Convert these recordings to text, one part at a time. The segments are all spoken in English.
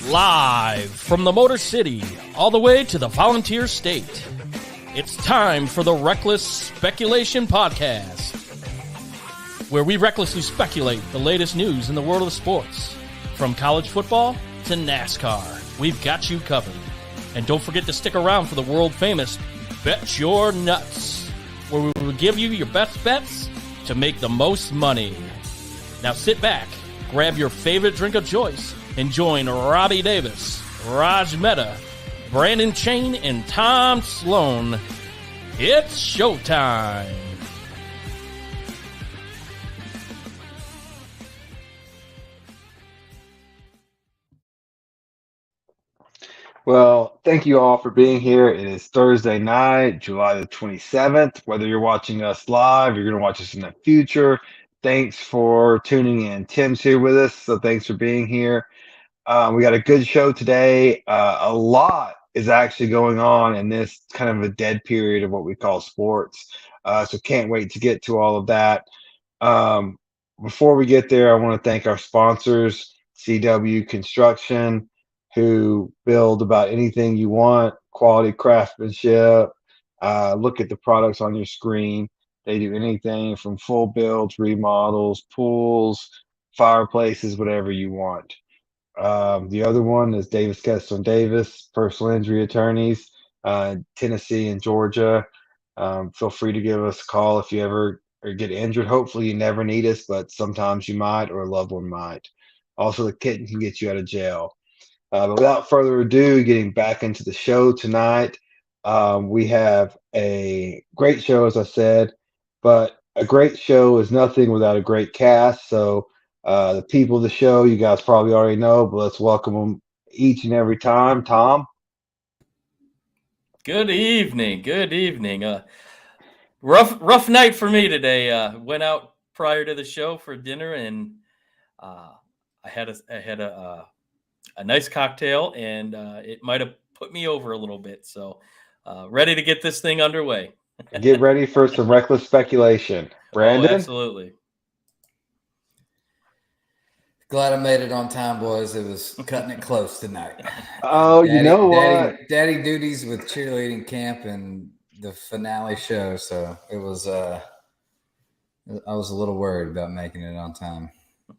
Live from the Motor City, all the way to the Volunteer State. It's time for the Reckless Speculation Podcast, where we recklessly speculate the latest news in the world of sports. From college football to NASCAR, we've got you covered. And don't forget to stick around for the world-famous Bet Your Nuts, where we will give you your best bets to make the most money. Now sit back, grab your favorite drink of choice, and join Robbie Davis, Raj Mehta, Brandon Chain, and Tom Sloan. It's showtime. Well, thank you all for being here. It is Thursday night, July the 27th. Whether you're watching us live, you're going to watch us in the future, thanks for tuning in. Tim's here with us, so thanks for being here. We got a good show today. A lot is actually going on in this kind of a dead period of what we call sports. So can't wait to get to all of that. Before we get there, I want to thank our sponsors, CW Construction, who build about anything you want, quality craftsmanship. Look at the products on your screen. They do anything from full builds, remodels, pools, fireplaces, whatever you want. The other one is Davis Kessler and Davis, personal injury attorneys, Tennessee and Georgia. Feel free to give us a call if you ever get injured. Hopefully you never need us, but sometimes you might or a loved one might. Also, the kitten can get you out of jail. But without further ado, getting back into the show tonight, we have a great show, as I said, but a great show is nothing without a great cast. So the people of the show, you guys probably already know, but let's welcome them each and every time. Tom? Good evening. Good evening. Rough night for me today. Went out prior to the show for dinner, and I had a nice cocktail, and it might have put me over a little bit. So ready to get this thing underway. Get ready for some reckless speculation. Brandon? Oh, absolutely. Glad I made it on time, boys. It was cutting it close tonight. Oh, you know what? Daddy duties with cheerleading camp and the finale show. So it was, I was a little worried about making it on time.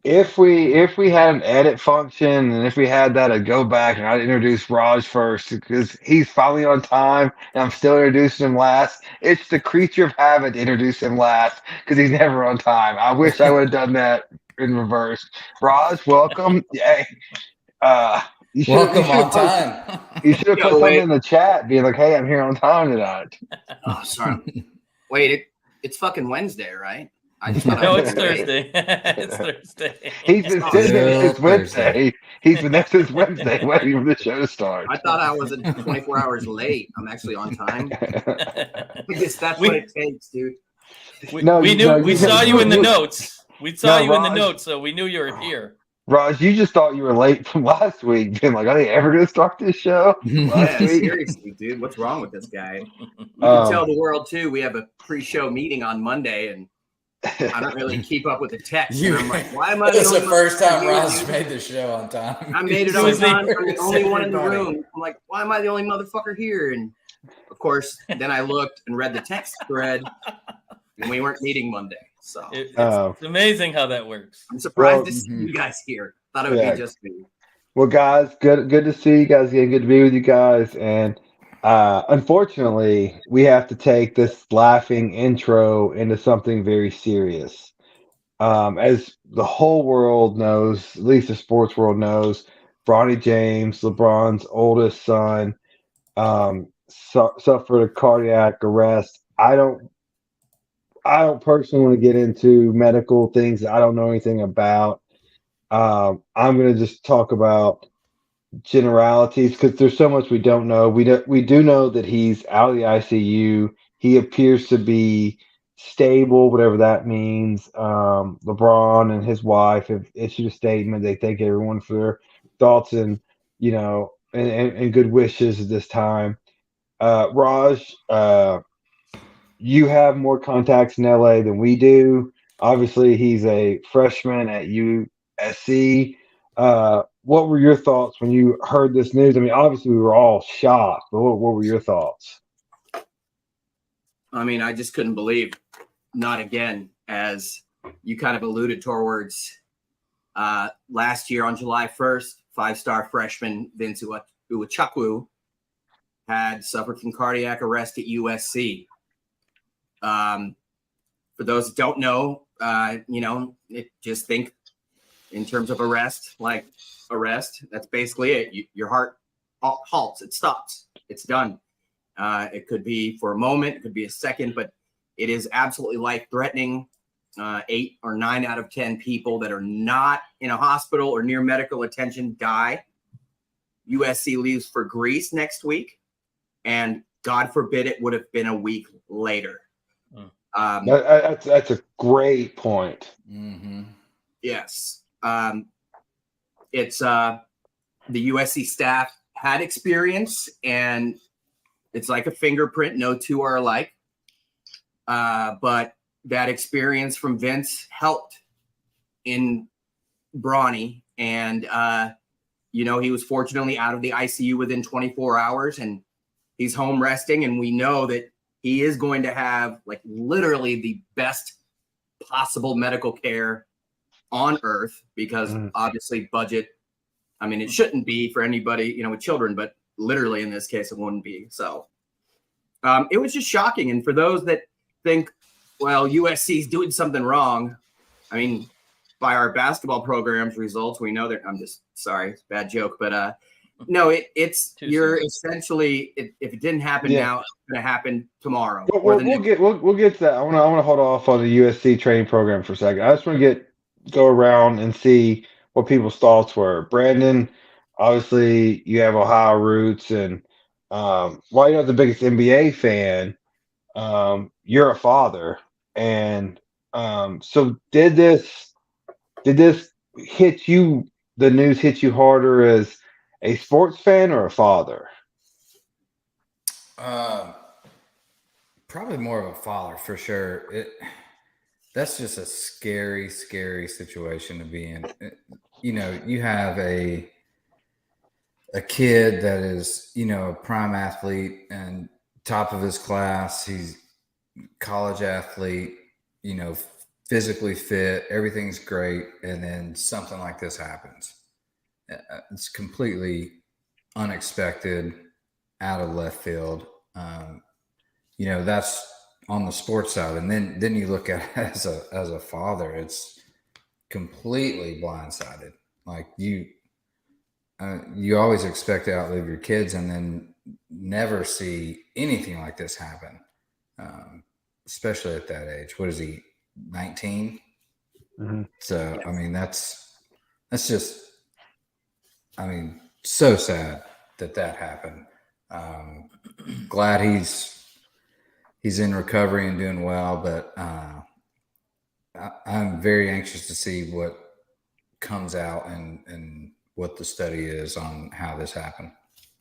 If we had an edit function, and if we had that, I'd go back and I'd introduce Raj first because he's finally on time and I'm still introducing him last. It's the creature of habit to introduce him last because he's never on time. I wish I would have done that in reverse. Raj, welcome. Yeah. Welcome on time. You should have put something in the chat being like, hey, I'm here on time tonight. Oh, sorry. Wait, it's fucking Wednesday, right? No, it's Thursday. It's Thursday. He's been sitting there since Wednesday. He's been there since Wednesday waiting for the show to start. I thought I was 24 hours late. I'm actually on time. I guess that's what it takes, dude. We saw you in the notes. We saw you in the notes, so we knew you were here. Raj, you just thought you were late from last week. Being like, are they ever going to start this show? Yeah, seriously, dude. What's wrong with this guy? You can tell the world, too. We have a pre-show meeting on Monday, and I don't really keep up with the text. And I'm like, why am I? This is the first time Ross made the show on time. I made it on time. I'm the only one in the room. I'm like, why am I the only motherfucker here? And of course, then I looked and read the text thread, and we weren't meeting Monday. So it's amazing how that works. I'm surprised to see you guys here. Thought it would be just me. Well, guys, good to see you guys again. Good to be with you guys. And unfortunately, we have to take this laughing intro into something very serious. As the whole world knows, at least the sports world knows, Bronny James, LeBron's oldest son, suffered a cardiac arrest. I don't personally want to get into medical things that I don't know anything about. I'm going to just talk about generalities because there's so much we don't know. We do know that he's out of the ICU. He appears to be stable, whatever that means. LeBron and his wife have issued a statement. They thank everyone for their thoughts and good wishes at this time. Raj, you have more contacts in LA than we do. Obviously, he's a freshman at USC. what were your thoughts when you heard this news? I mean, obviously we were all shocked, but what were your thoughts? I mean, I just couldn't believe not again, as you kind of alluded towards last year on July 1st, 5-star freshman Vince Uwachukwu had suffered from cardiac arrest at USC. For those that don't know, just think in terms of arrest, like arrest, that's basically it. Your heart halts, it stops, it's done. It could be for a moment, it could be a second, but it is absolutely life-threatening. 8 or 9 out of 10 people that are not in a hospital or near medical attention die. USC leaves for Greece next week, and God forbid it would have been a week later. That's a great point. Mm-hmm. Yes. It's the USC staff had experience, and it's like a fingerprint. No two are alike. But that experience from Vince helped in Bronny. And, he was fortunately out of the ICU within 24 hours, and he's home resting. And we know that he is going to have like literally the best possible medical care on earth, because obviously budget, I mean, it shouldn't be for anybody, with children, but literally in this case, it wouldn't be. So it was just shocking. And for those that think, well, USC is doing something wrong, I mean, by our basketball program's results, we know that, I'm just sorry, it's a bad joke, but no, it's you're essentially, if it didn't happen now, it's going to happen tomorrow. We'll get to that. I want to hold off on the USC training program for a second. I just want to go around and see what people's thoughts were. Brandon, obviously you have Ohio roots, and while you're not the biggest NBA fan, you're a father, and so did this hit you? The news hit you harder as a sports fan or a father? Probably more of a father for sure. That's just a scary, scary situation to be in. You have a kid that is, a prime athlete and top of his class. He's college athlete, physically fit, everything's great. And then something like this happens. It's completely unexpected, out of left field. That's on the sports side. And then you look at it as a father, it's completely blindsided. Like you always expect to outlive your kids and then never see anything like this happen. Especially at that age. What is he, 19? Mm-hmm. So, I mean, that's just, so sad that happened. Glad he's in recovery and doing well, but I'm very anxious to see what comes out and what the study is on how this happened.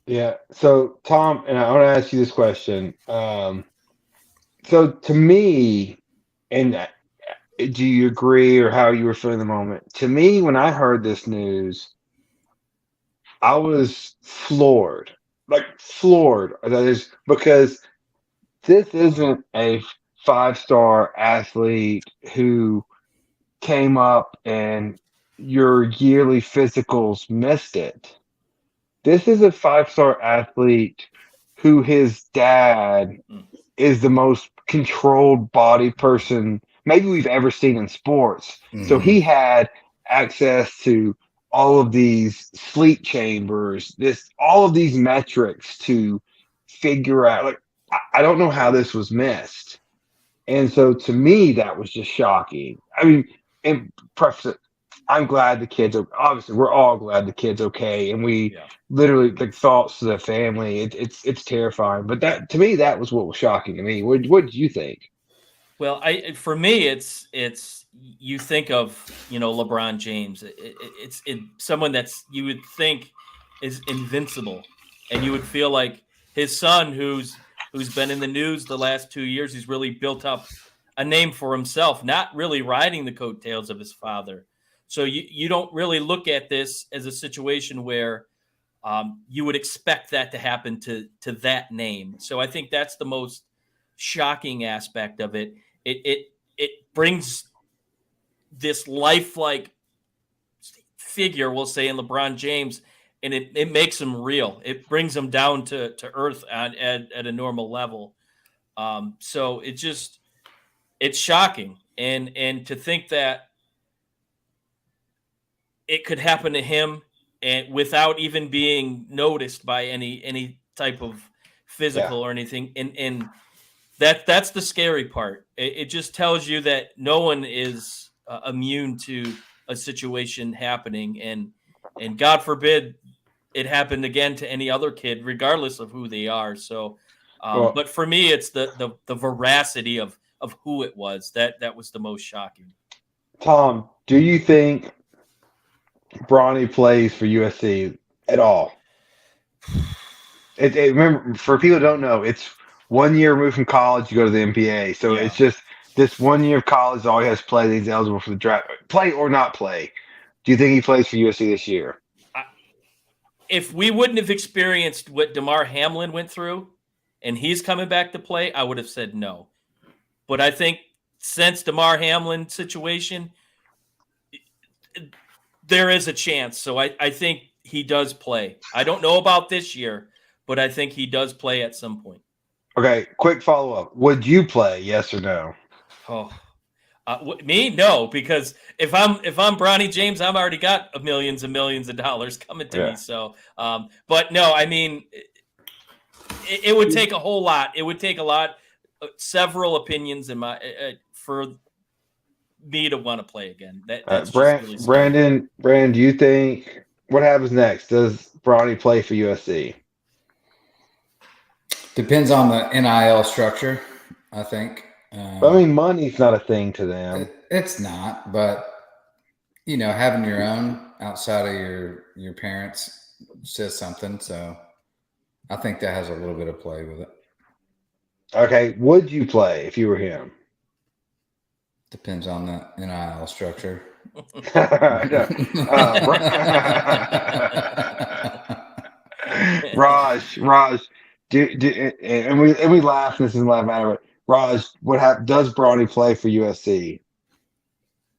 Yeah. So Tom, and I want to ask you this question. So to me, and do you agree, or how you were feeling the moment? To me, when I heard this news, I was floored. That is, because this isn't a 5-star athlete who came up and your yearly physicals missed it. This is a 5-star athlete who his dad is the most controlled body person maybe we've ever seen in sports. Mm-hmm. So he had access to all of these sleep chambers, all of these metrics to figure out. Like, I don't know how this was missed. And so to me, that was just shocking. I mean, and preface it, I'm glad the kid's okay. Obviously, we're all glad the kid's okay. And we literally, like, thoughts to the family. It's terrifying. But that, to me, that was what was shocking to me. What did you think? Well, for me, it's you think of, LeBron James. It's someone that's, you would think is invincible, and you would feel like his son, who's been in the news the last 2 years, he's really built up a name for himself, not really riding the coattails of his father. So you don't really look at this as a situation where you would expect that to happen to that name. So I think that's the most shocking aspect of it. It brings this lifelike figure, we'll say, in LeBron James, and it makes him real. It brings him down to earth at a normal level. So it's shocking. And to think that it could happen to him and without even being noticed by any type of physical or anything. And that's the scary part. It just tells you that no one is immune to a situation happening, and God forbid it happened again to any other kid, regardless of who they are. So, but for me, it's the veracity of who it was that was the most shocking. Tom, do you think Bronny plays for USC at all? Remember, for people who don't know, it's 1 year removed from college, you go to the NBA. So it's just this 1 year of college, all he has to play, he's eligible for the draft. Play or not play. Do you think he plays for USC this year? If we wouldn't have experienced what DeMar Hamlin went through and he's coming back to play, I would have said no. But I think since DeMar Hamlin's situation, there is a chance. So I think he does play. I don't know about this year, but I think he does play at some point. Okay, quick follow-up. Would you play, yes or no? Oh, me? No, because if I'm Bronny James, I've already got millions and millions of dollars coming to me. So, but no, I mean, it would take a whole lot. It would take a lot, several opinions for me to want to play again. That's really Brandon, do you think what happens next? Does Bronny play for USC? Depends on the NIL structure, I think. I mean, money's not a thing to them. It's not, but having your own outside of your parents says something. So I think that has a little bit of play with it. Okay, would you play if you were him? Depends on the NIL structure. Raj, and we laugh. This isn't laughing matter. Raj, does Bronny play for USC?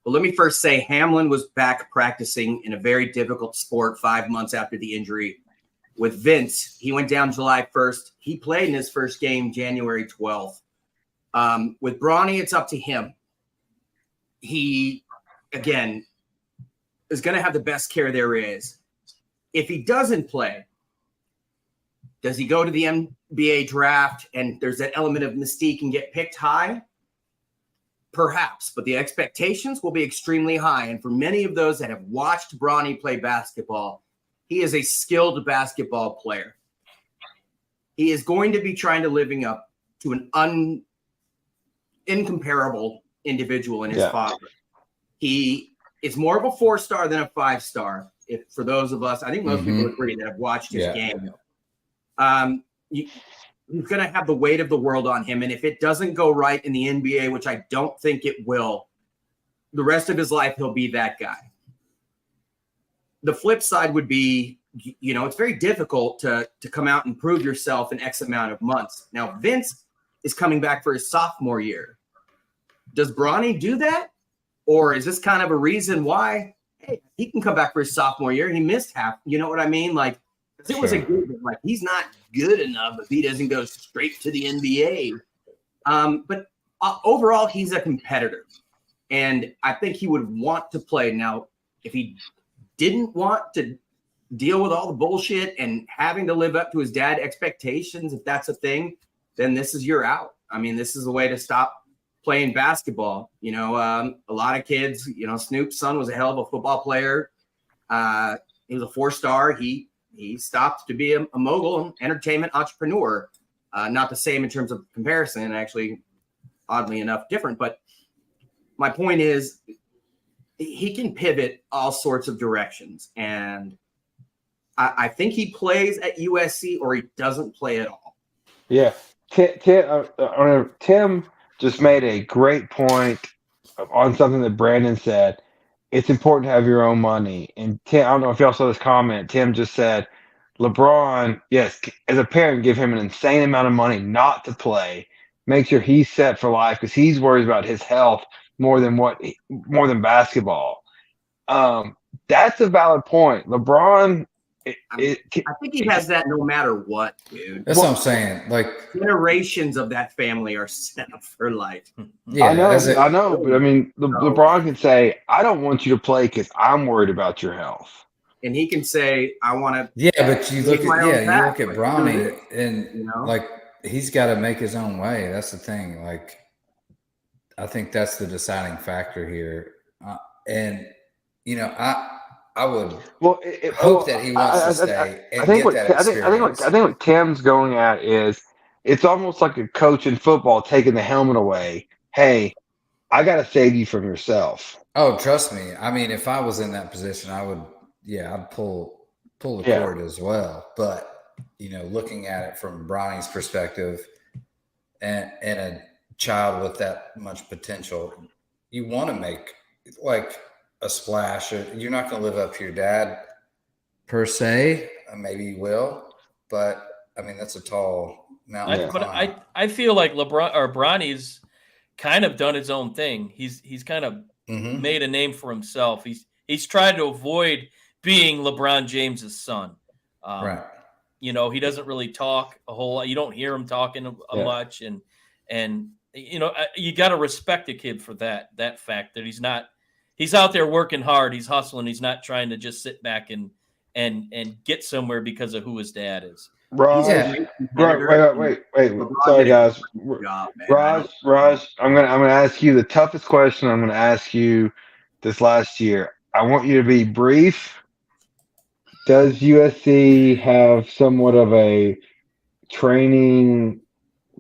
Well, let me first say Hamlin was back practicing in a very difficult sport 5 months after the injury. With Vince, he went down July 1st. He played in his first game January 12th. With Bronny, it's up to him. He, again, is going to have the best care there is. If he doesn't play, does he go to the NBA draft and there's that element of mystique and get picked high? Perhaps, but the expectations will be extremely high. And for many of those that have watched Bronny play basketball, he is a skilled basketball player. He is going to be trying to living up to an incomparable individual in his father. He is more of a 4-star than a 5-star. If for those of us, I think most people agree that have watched his game. He's going to have the weight of the world on him. And if it doesn't go right in the NBA, which I don't think it will, the rest of his life, he'll be that guy. The flip side would be, it's very difficult to come out and prove yourself in X amount of months. Now, Vince is coming back for his sophomore year. Does Bronny do that? Or is this kind of a reason why, hey, he can come back for his sophomore year? He missed half. You know what I mean? Like, it was a good one. Like, he's not good enough if he doesn't go straight to the NBA. But overall, he's a competitor. And I think he would want to play. Now, if he didn't want to deal with all the bullshit and having to live up to his dad expectations, if that's a thing, then this is your out. I mean, this is a way to stop playing basketball. A lot of kids, Snoop's son was a hell of a football player. He was a 4-star. He stopped to be a mogul and entertainment entrepreneur. Not the same in terms of comparison, actually, oddly enough, different. But my point is, he can pivot all sorts of directions. And I think he plays at USC or he doesn't play at all. Yeah. Tim just made a great point on something that Brandon said. it's important to have your own money. And Tim, I don't know if y'all saw this comment. Tim just said, LeBron, yes, as a parent, give him an insane amount of money not to play. Make sure he's set for life because he's worried about his health more than basketball. That's a valid point. LeBron, I think he has that no matter what, dude. That's what I'm saying. Like generations of that family are set up for life. Yeah, I know, but I mean, LeBron can say, "I don't want you to play because I'm worried about your health," and he can say, "I want to." Yeah, but you look at you look at Bronny, and like he's got to make his own way. That's the thing. Like, I think that's the deciding factor here, and I would hope that he wants to stay and get that experience. I think what Tim's going at is it's almost like a coach in football taking the helmet away. Hey, I got to save you from yourself. Oh, trust me. I mean, if I was in that position, I'd pull the cord as well. But looking at it from Bronny's perspective, and a child with that much potential, you want to make like a splash. You're not going to live up to your dad per se. Maybe you will, but I mean that's a tall mountain. But I feel like Bronny's kind of done his own thing. He's kind of made a name for himself. He's tried to avoid being LeBron James's son. Right. He doesn't really talk a whole lot. You don't hear him talking much, and you got to respect the kid for that fact that he's out there working hard. He's hustling. He's not trying to just sit back and get somewhere because of who his dad is. Raj, wait. Sorry, guys. Raj, I'm gonna ask you the toughest question I'm gonna ask you this last year. I want you to be brief. Does USC have somewhat of a training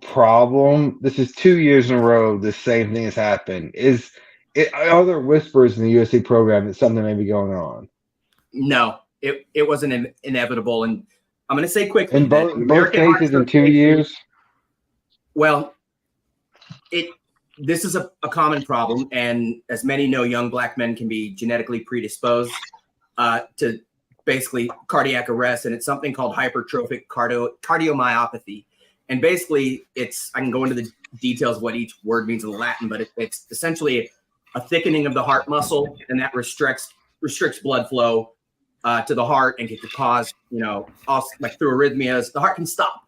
problem? This is 2 years in a row the same thing has happened. Are there whispers in the USC program that something may be going on? No, it wasn't inevitable, and I'm going to say quickly. In both cases in 2 years? Well, this is a common problem, and as many know, young black men can be genetically predisposed to basically cardiac arrest, and it's something called hypertrophic cardiomyopathy. And basically, I can go into the details of what each word means in Latin, but it's essentially a thickening of the heart muscle, and that restricts blood flow to the heart and can cause, also, like through arrhythmias, the heart can stop.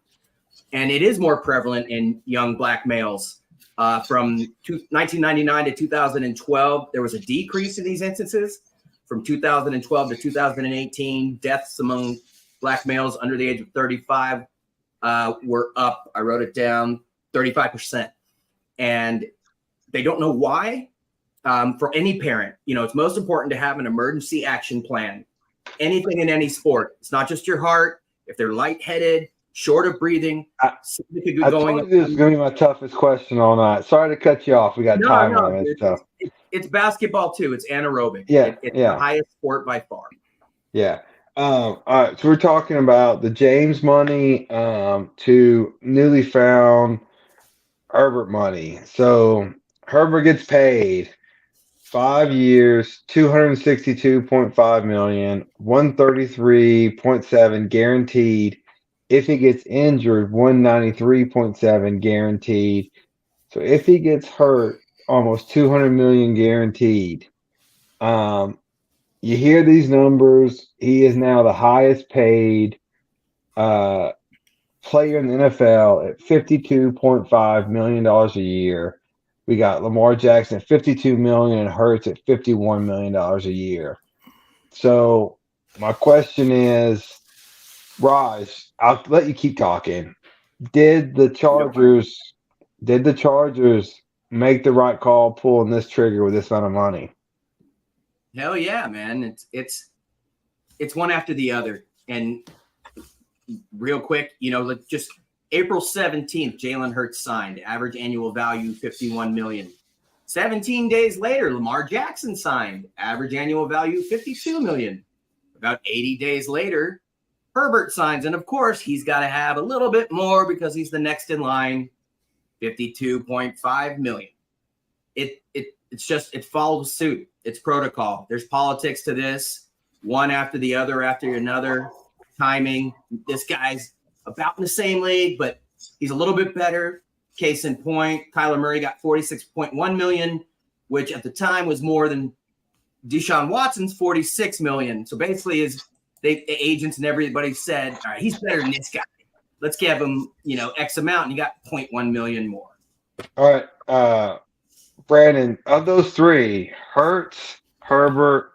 And it is more prevalent in young black males. From 1999 to 2012, there was a decrease in these instances. From 2012 to 2018, deaths among black males under the age of 35 were up. I wrote it down, 35%. And they don't know why. For any parent, it's most important to have an emergency action plan. Anything in any sport. It's not just your heart. If they're lightheaded, short of breathing, I told you this is going to be my toughest question all night. Sorry to cut you off. We got time on it. It's basketball too. It's anaerobic. It's the highest sport by far. Yeah. All right. So we're talking about the James money to newly found Herbert money. So Herbert gets paid 5 years, $262.5 million, $133.7 guaranteed. If he gets injured, $193.7 guaranteed. So if he gets hurt, almost $200 million guaranteed. You hear these numbers. He is now the highest paid player in the NFL at $52.5 million a year. We got Lamar Jackson at $52 million and Hurts at $51 million a year. So my question is, Raj, I'll let you keep talking. Did the Chargers make the right call pulling this trigger with this amount of money? Hell yeah, man. It's one after the other. And real quick, just April 17th, Jalen Hurts signed, average annual value $51 million. 17 days later, Lamar Jackson signed, average annual value $52 million. About 80 days later, Herbert signs, and of course, he's got to have a little bit more because he's the next in line, $52.5 million. it follows suit. It's protocol. There's politics to this, one after the other after another. Timing. This guy's about in the same league, but he's a little bit better. Case in point, Kyler Murray got $46.1 million, which at the time was more than Deshaun Watson's $46 million. So basically, the agents and everybody said, all right, he's better than this guy. Let's give him, X amount, and you got $0.1 million more. All right, Brandon, of those three, Hurts, Herbert,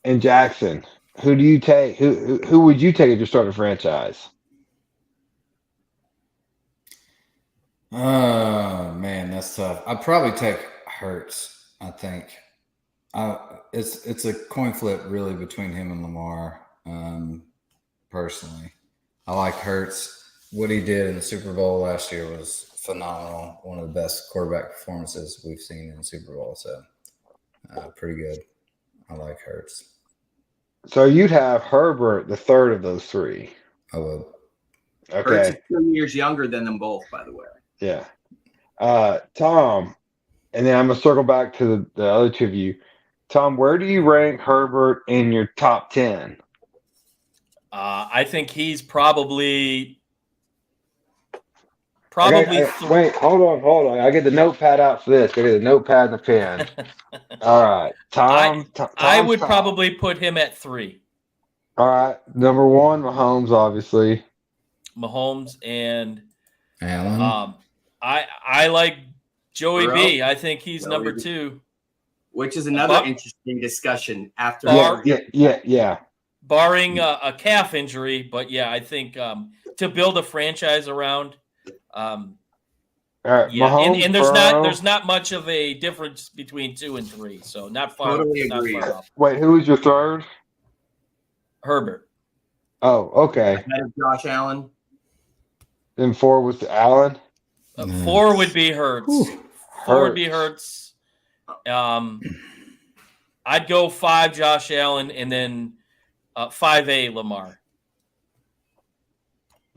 and Jackson, who do you take? Who would you take as your starting franchise? Oh man, that's tough. I'd probably take Hurts. I think it's a coin flip really between him and Lamar. Personally, I like Hurts. What he did in the Super Bowl last year was phenomenal. One of the best quarterback performances we've seen in the Super Bowl. So pretty good. I like Hurts. So you'd have Herbert, the third of those three. I would. Okay. Hurts is 2 years younger than them both, by the way. Yeah. Tom, and then I'm going to circle back to the other two of you. Tom, where do you rank Herbert in your top 10? I think he's probably wait, hold on. I get the notepad out for this. I get the notepad and the pen. All right. I would probably put him at 3. All right. Number 1, Mahomes, obviously. Mahomes and Allen. I like Joey Burrow. B. I think he's number 2. Which is another interesting discussion after. Yeah. Barring a calf injury, but yeah, I think to build a franchise around. All right, yeah, Mahomes, and Burrow. there's not much of a difference between 2 and 3, so not far. Totally not agree. far off. Wait, who was your third? Herbert. Oh, okay. Ahead of Josh Allen. Then 4 was Allen. 4 would be Hurts. 4 would be Hurts. I'd go 5 Josh Allen, and then 5A Lamar.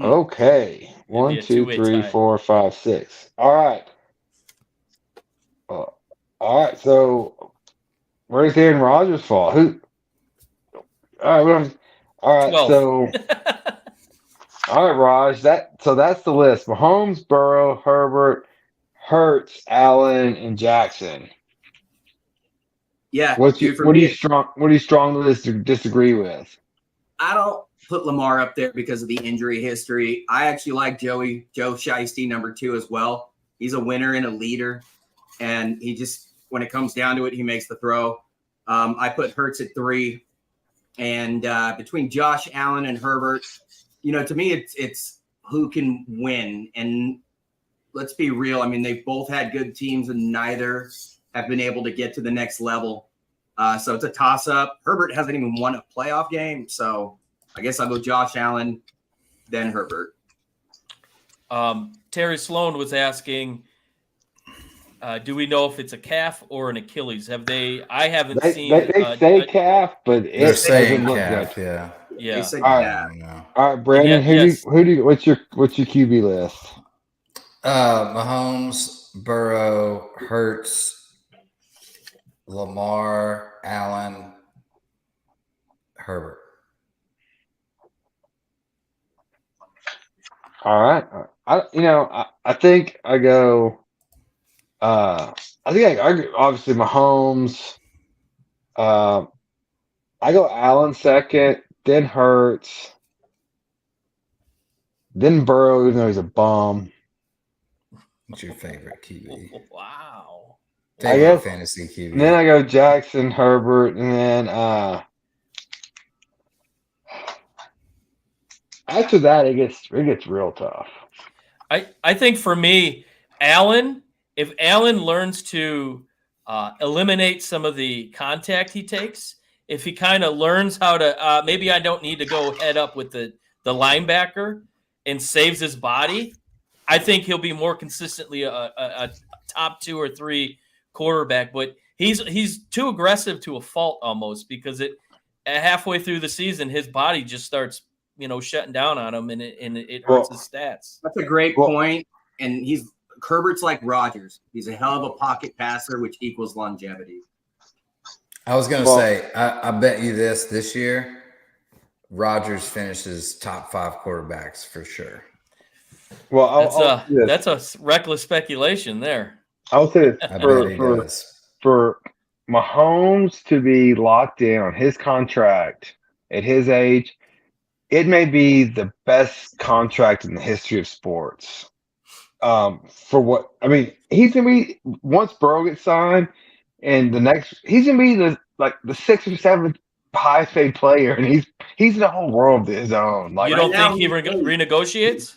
Okay. 1, 2, 3, 4, 5, 6. All right. All right. So where does Aaron Rodgers fall? Who? All right. All right. 12. So all right, Raj. That's the list: Mahomes, Burrow, Herbert, Hurts, Allen, and Jackson. Yeah. What do you strongly disagree with? I don't put Lamar up there because of the injury history. I actually like Joe Shiesty, number 2 as well. He's a winner and a leader, and he just, when it comes down to it, he makes the throw. I put Hurts at 3, and between Josh Allen and Herbert, to me, it's who can win. And let's be real. I mean, they've both had good teams, and neither have been able to get to the next level. So it's a toss-up. Herbert hasn't even won a playoff game, so I guess I'll go Josh Allen, then Herbert. Terry Sloan was asking, do we know if it's a calf or an Achilles? I haven't seen. They say calf, but They're saying look calf. good. Yeah. Yeah. They say All calf. All right, Brandon. What's your QB list? Mahomes, Burrow, Hurts, Lamar, Allen, Herbert. All right. I think I go. I obviously Mahomes. I go Allen second, then Hurts, then Burrow, even though he's a bum. What's your favorite QB? Wow. Favorite fantasy QB. And then I go Jackson, Herbert, and then after that it gets real tough. I think for me, Allen, if Allen learns to eliminate some of the contact he takes, if he kind of learns how to maybe I don't need to go head up with the linebacker and saves his body, I think he'll be more consistently a top 2 or 3 quarterback. But he's too aggressive to a fault almost, because halfway through the season his body just starts shutting down on him, and it hurts his stats. That's a great point. And he's Herbert's like Rodgers. He's a hell of a pocket passer, which equals longevity. I was going to say, I bet you this year, Rodgers finishes top 5 quarterbacks for sure. Well, that's a reckless speculation there. I'll say this I bet he does. For Mahomes to be locked in on his contract at his age, it may be the best contract in the history of sports. For what I mean, he's gonna be once Burrow gets signed, and he's gonna be the 6th or 7th highest paid player, and he's in a whole world of his own. Like, you don't think he renegotiates?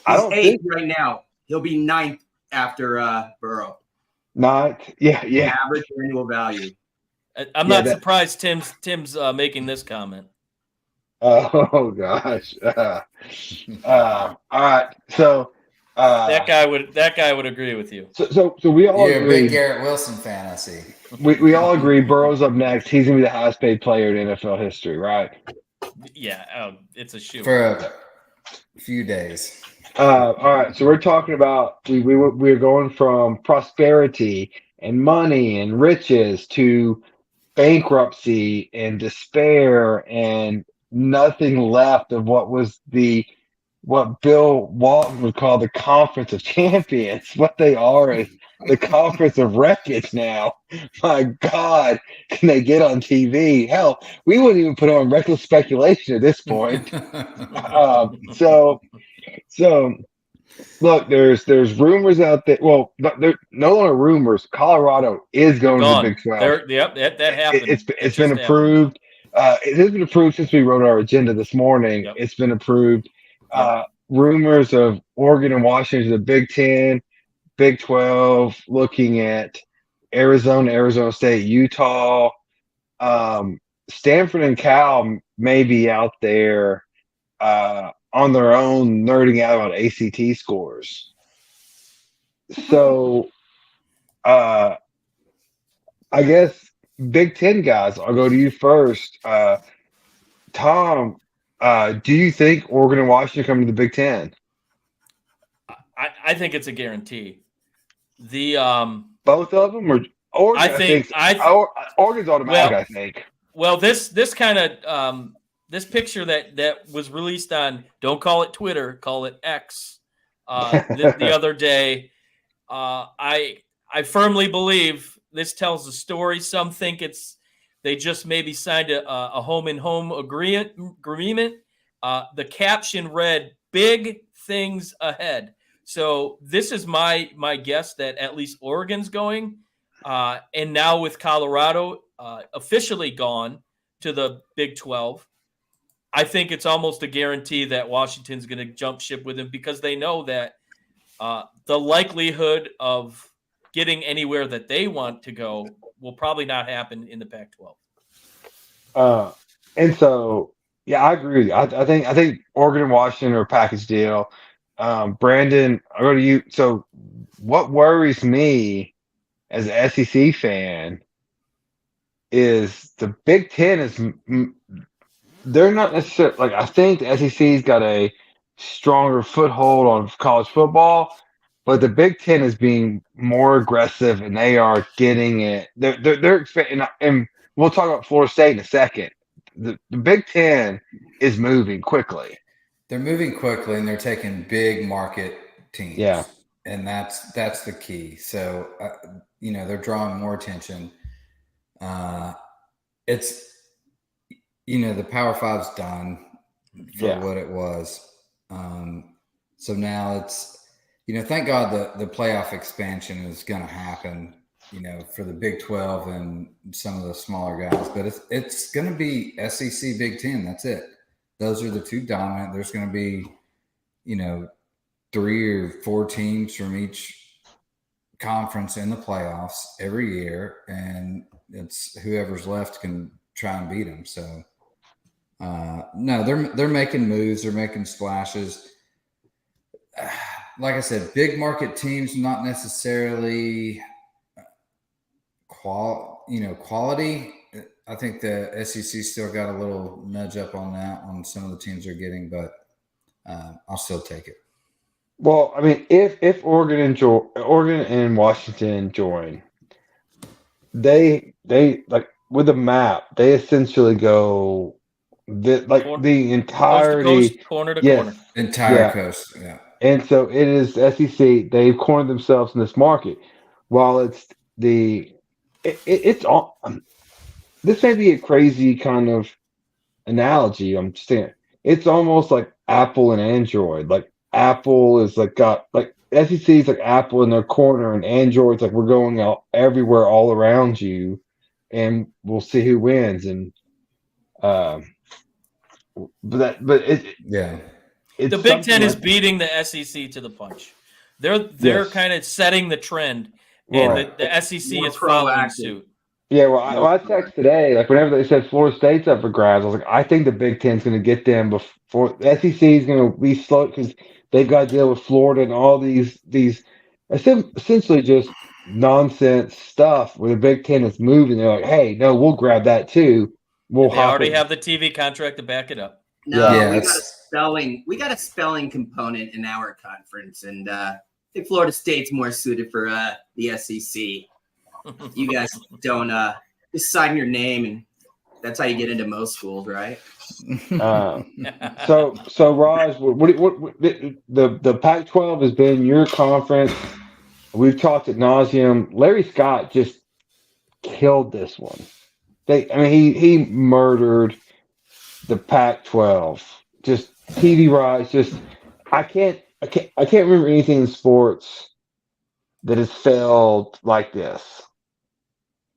I don't think right now. He'll be 9th after Burrow. 9th, yeah. Average annual value. I'm not surprised Tim's making this comment. Oh gosh. All right. So that guy would agree with you. So we all You're agree. a big Garrett Wilson fan, I see. We all agree Burrow's up next. He's gonna be the highest paid player in NFL history, right? Yeah, it's a shoe. For a few days. All right. So we're talking about we're going from prosperity and money and riches to bankruptcy and despair and nothing left of what Bill Walton would call the Conference of Champions. What they are is the Conference of Wreckage now. My God, can they get on TV? Hell, we wouldn't even put on Reckless Speculation at this point. So look, there's rumors out there. Well, they're no longer rumors. Colorado is going to the Big 12. Yep, that happened. It's been approved. It has been approved since we wrote our agenda this morning. Yep. It's been approved. Rumors of Oregon and Washington to the Big 10, Big 12, looking at Arizona State, Utah. Stanford and Cal may be out there on their own nerding out about ACT scores. So I guess Big 10 guys, I'll go to you first. Tom, do you think Oregon and Washington come to the Big 10? I think it's a guarantee. Both of them, or Oregon? I think Oregon's automatic. I think. Well, this kind of this picture that was released on, don't call it Twitter, call it X, the other day. I firmly believe this tells the story. Some think they just maybe signed a home agreement. The caption read, "Big things ahead." So this is my guess that at least Oregon's going. And now with Colorado officially gone to the Big 12, I think it's almost a guarantee that Washington's going to jump ship with him, because they know that the likelihood of getting anywhere that they want to go will probably not happen in the Pac-12. And so, yeah, I agree with you. I think Oregon and Washington are a package deal. Brandon, I'll go to you. So what worries me as an SEC fan is the Big Ten they're not necessarily, like, I think the SEC's got a stronger foothold on college football, but the Big Ten is being more aggressive, and they are getting it. They're expecting, and we'll talk about Florida State in a second. The Big Ten is moving quickly. They're moving quickly, and they're taking big market teams. Yeah, and that's the key. So they're drawing more attention. It's the Power Five's done for what it was. So now it's thank God the playoff expansion is going to happen. For the Big 12 and some of the smaller guys, but it's going to be SEC Big 10. That's it. Those are the two dominant. There's going to be, 3 or 4 teams from each conference in the playoffs every year, and it's whoever's left can try and beat them. So, no, they're making moves. They're making splashes. Like I said, big market teams, not necessarily quality. I think the SEC still got a little nudge up on that on some of the teams they're getting, but I'll still take it. Well, I mean, if Oregon and Washington join, they like with the map, they essentially go the Coast to coast, entirety. corner to Yes, corner. Entire yeah, coast. Yeah. and so it is SEC. They've cornered themselves in this market. While it's it's all. This may be a crazy kind of analogy. I'm just saying it's almost like Apple and Android. Like Apple is like got like SEC is like Apple in their corner, and Android's like we're going out everywhere, all around you, and we'll see who wins. And um, but Yeah. it's The Big something Ten is like beating the SEC to the punch. They're yes, kind of setting the trend, and right. the SEC More is following proactive. suit. Yeah, well, More I text today, like whenever they said Florida State's up for grabs, I was like, I think the Big Ten's going to get them before the SEC is going to be slow because they've got to deal with Florida and all these essentially just nonsense stuff where the Big Ten is moving. They're like, hey, no, we'll grab that too. We'll And they hop already it. have the TV contract to back it up. No, Yeah. we got a spelling component in our conference, and I think Florida State's more suited for the SEC. You guys don't just sign your name, and that's how you get into most schools, right? So Raj, what the Pac-12 has been your conference. We've talked ad nauseum. Larry Scott just killed this one. I mean, he murdered the Pac-12. Just TV rights. Just I can't remember anything in sports that has failed like this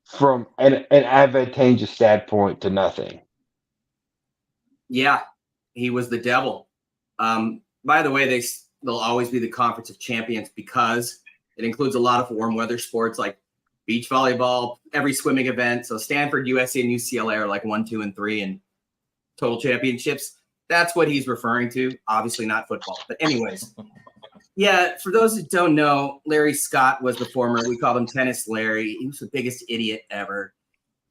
from an advantageous standpoint to nothing. Yeah, he was the devil. By the way, they'll always be the conference of champions because it includes a lot of warm weather sports like beach volleyball, every swimming event. So Stanford, USC, and UCLA are like 1, 2, and 3 in total championships. That's what he's referring to. Obviously not football. But anyways, yeah, for those who don't know, Larry Scott was the former, we called him Tennis Larry. He was the biggest idiot ever.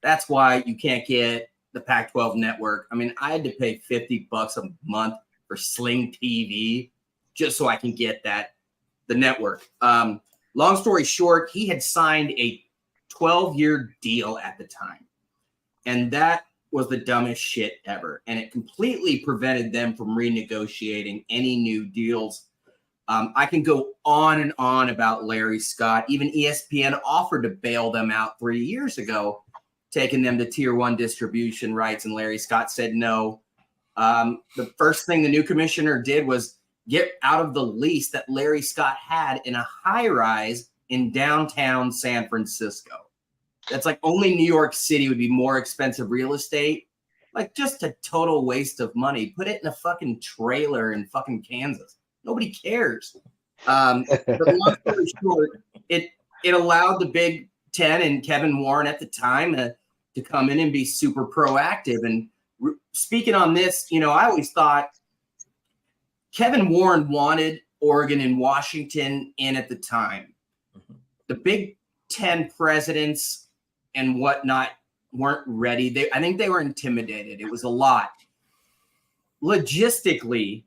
That's why you can't get the Pac-12 network. I mean, I had to pay $50 a month for Sling TV just so I can get the network. Long story short, he had signed a 12-year deal at the time. And that was the dumbest shit ever. And it completely prevented them from renegotiating any new deals. I can go on and on about Larry Scott. Even ESPN offered to bail them out 3 years ago, taking them to tier 1 distribution rights. And Larry Scott said no. The first thing the new commissioner did was get out of the lease that Larry Scott had in a high rise in downtown San Francisco. That's like only New York City would be more expensive real estate. Like just a total waste of money. Put it in a fucking trailer in fucking Kansas. Nobody cares. But long story short, it allowed the Big Ten and Kevin Warren at the time to come in and be super proactive. And speaking on this, I always thought Kevin Warren wanted Oregon and Washington in at the time. The Big Ten presidents and whatnot weren't ready. I think they were intimidated. It was a lot. Logistically,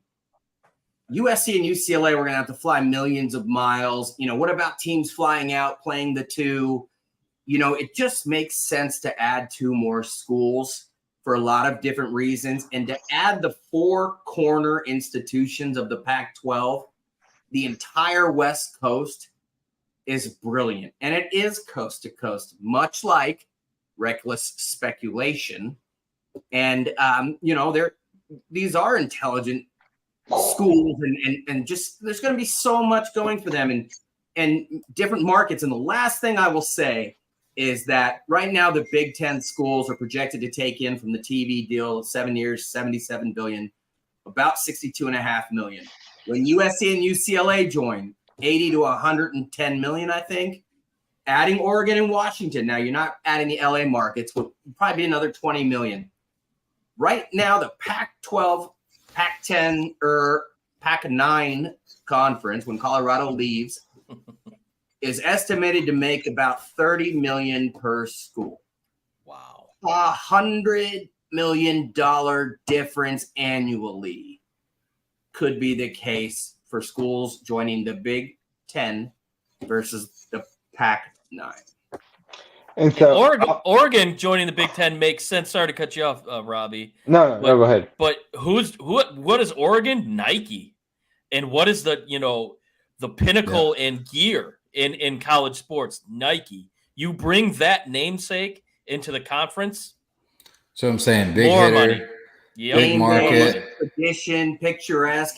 USC and UCLA were going to have to fly millions of miles. What about teams flying out, playing the two? It just makes sense to add 2 more schools for a lot of different reasons. And to add the 4 corner institutions of the Pac-12, the entire West Coast is brilliant. And it is coast to coast, much like reckless speculation. And, these are intelligent schools and just there's going to be so much going for them and different markets. And the last thing I will say is that right now the Big Ten schools are projected to take in from the TV deal 7 years, $77 billion, about $62.5 million. When USC and UCLA join, $80 to $110 million, I think. Adding Oregon and Washington, now you're not adding the LA markets, would probably be another $20 million. Right now, the Pac-12, Pac-10, or Pac-9 conference, when Colorado leaves, is estimated to make about $30 million per school. Wow. $100 million difference annually could be the case for schools joining the Big Ten versus the Pac-9. And so Oregon joining the Big Ten makes sense. Sorry to cut you off, Robbie. No, go ahead. But what is Oregon? Nike. And what is the pinnacle and gear in college sports? Nike. You bring that namesake into the conference. So I'm saying big more hitter, money. Yep. big market, tradition, picturesque.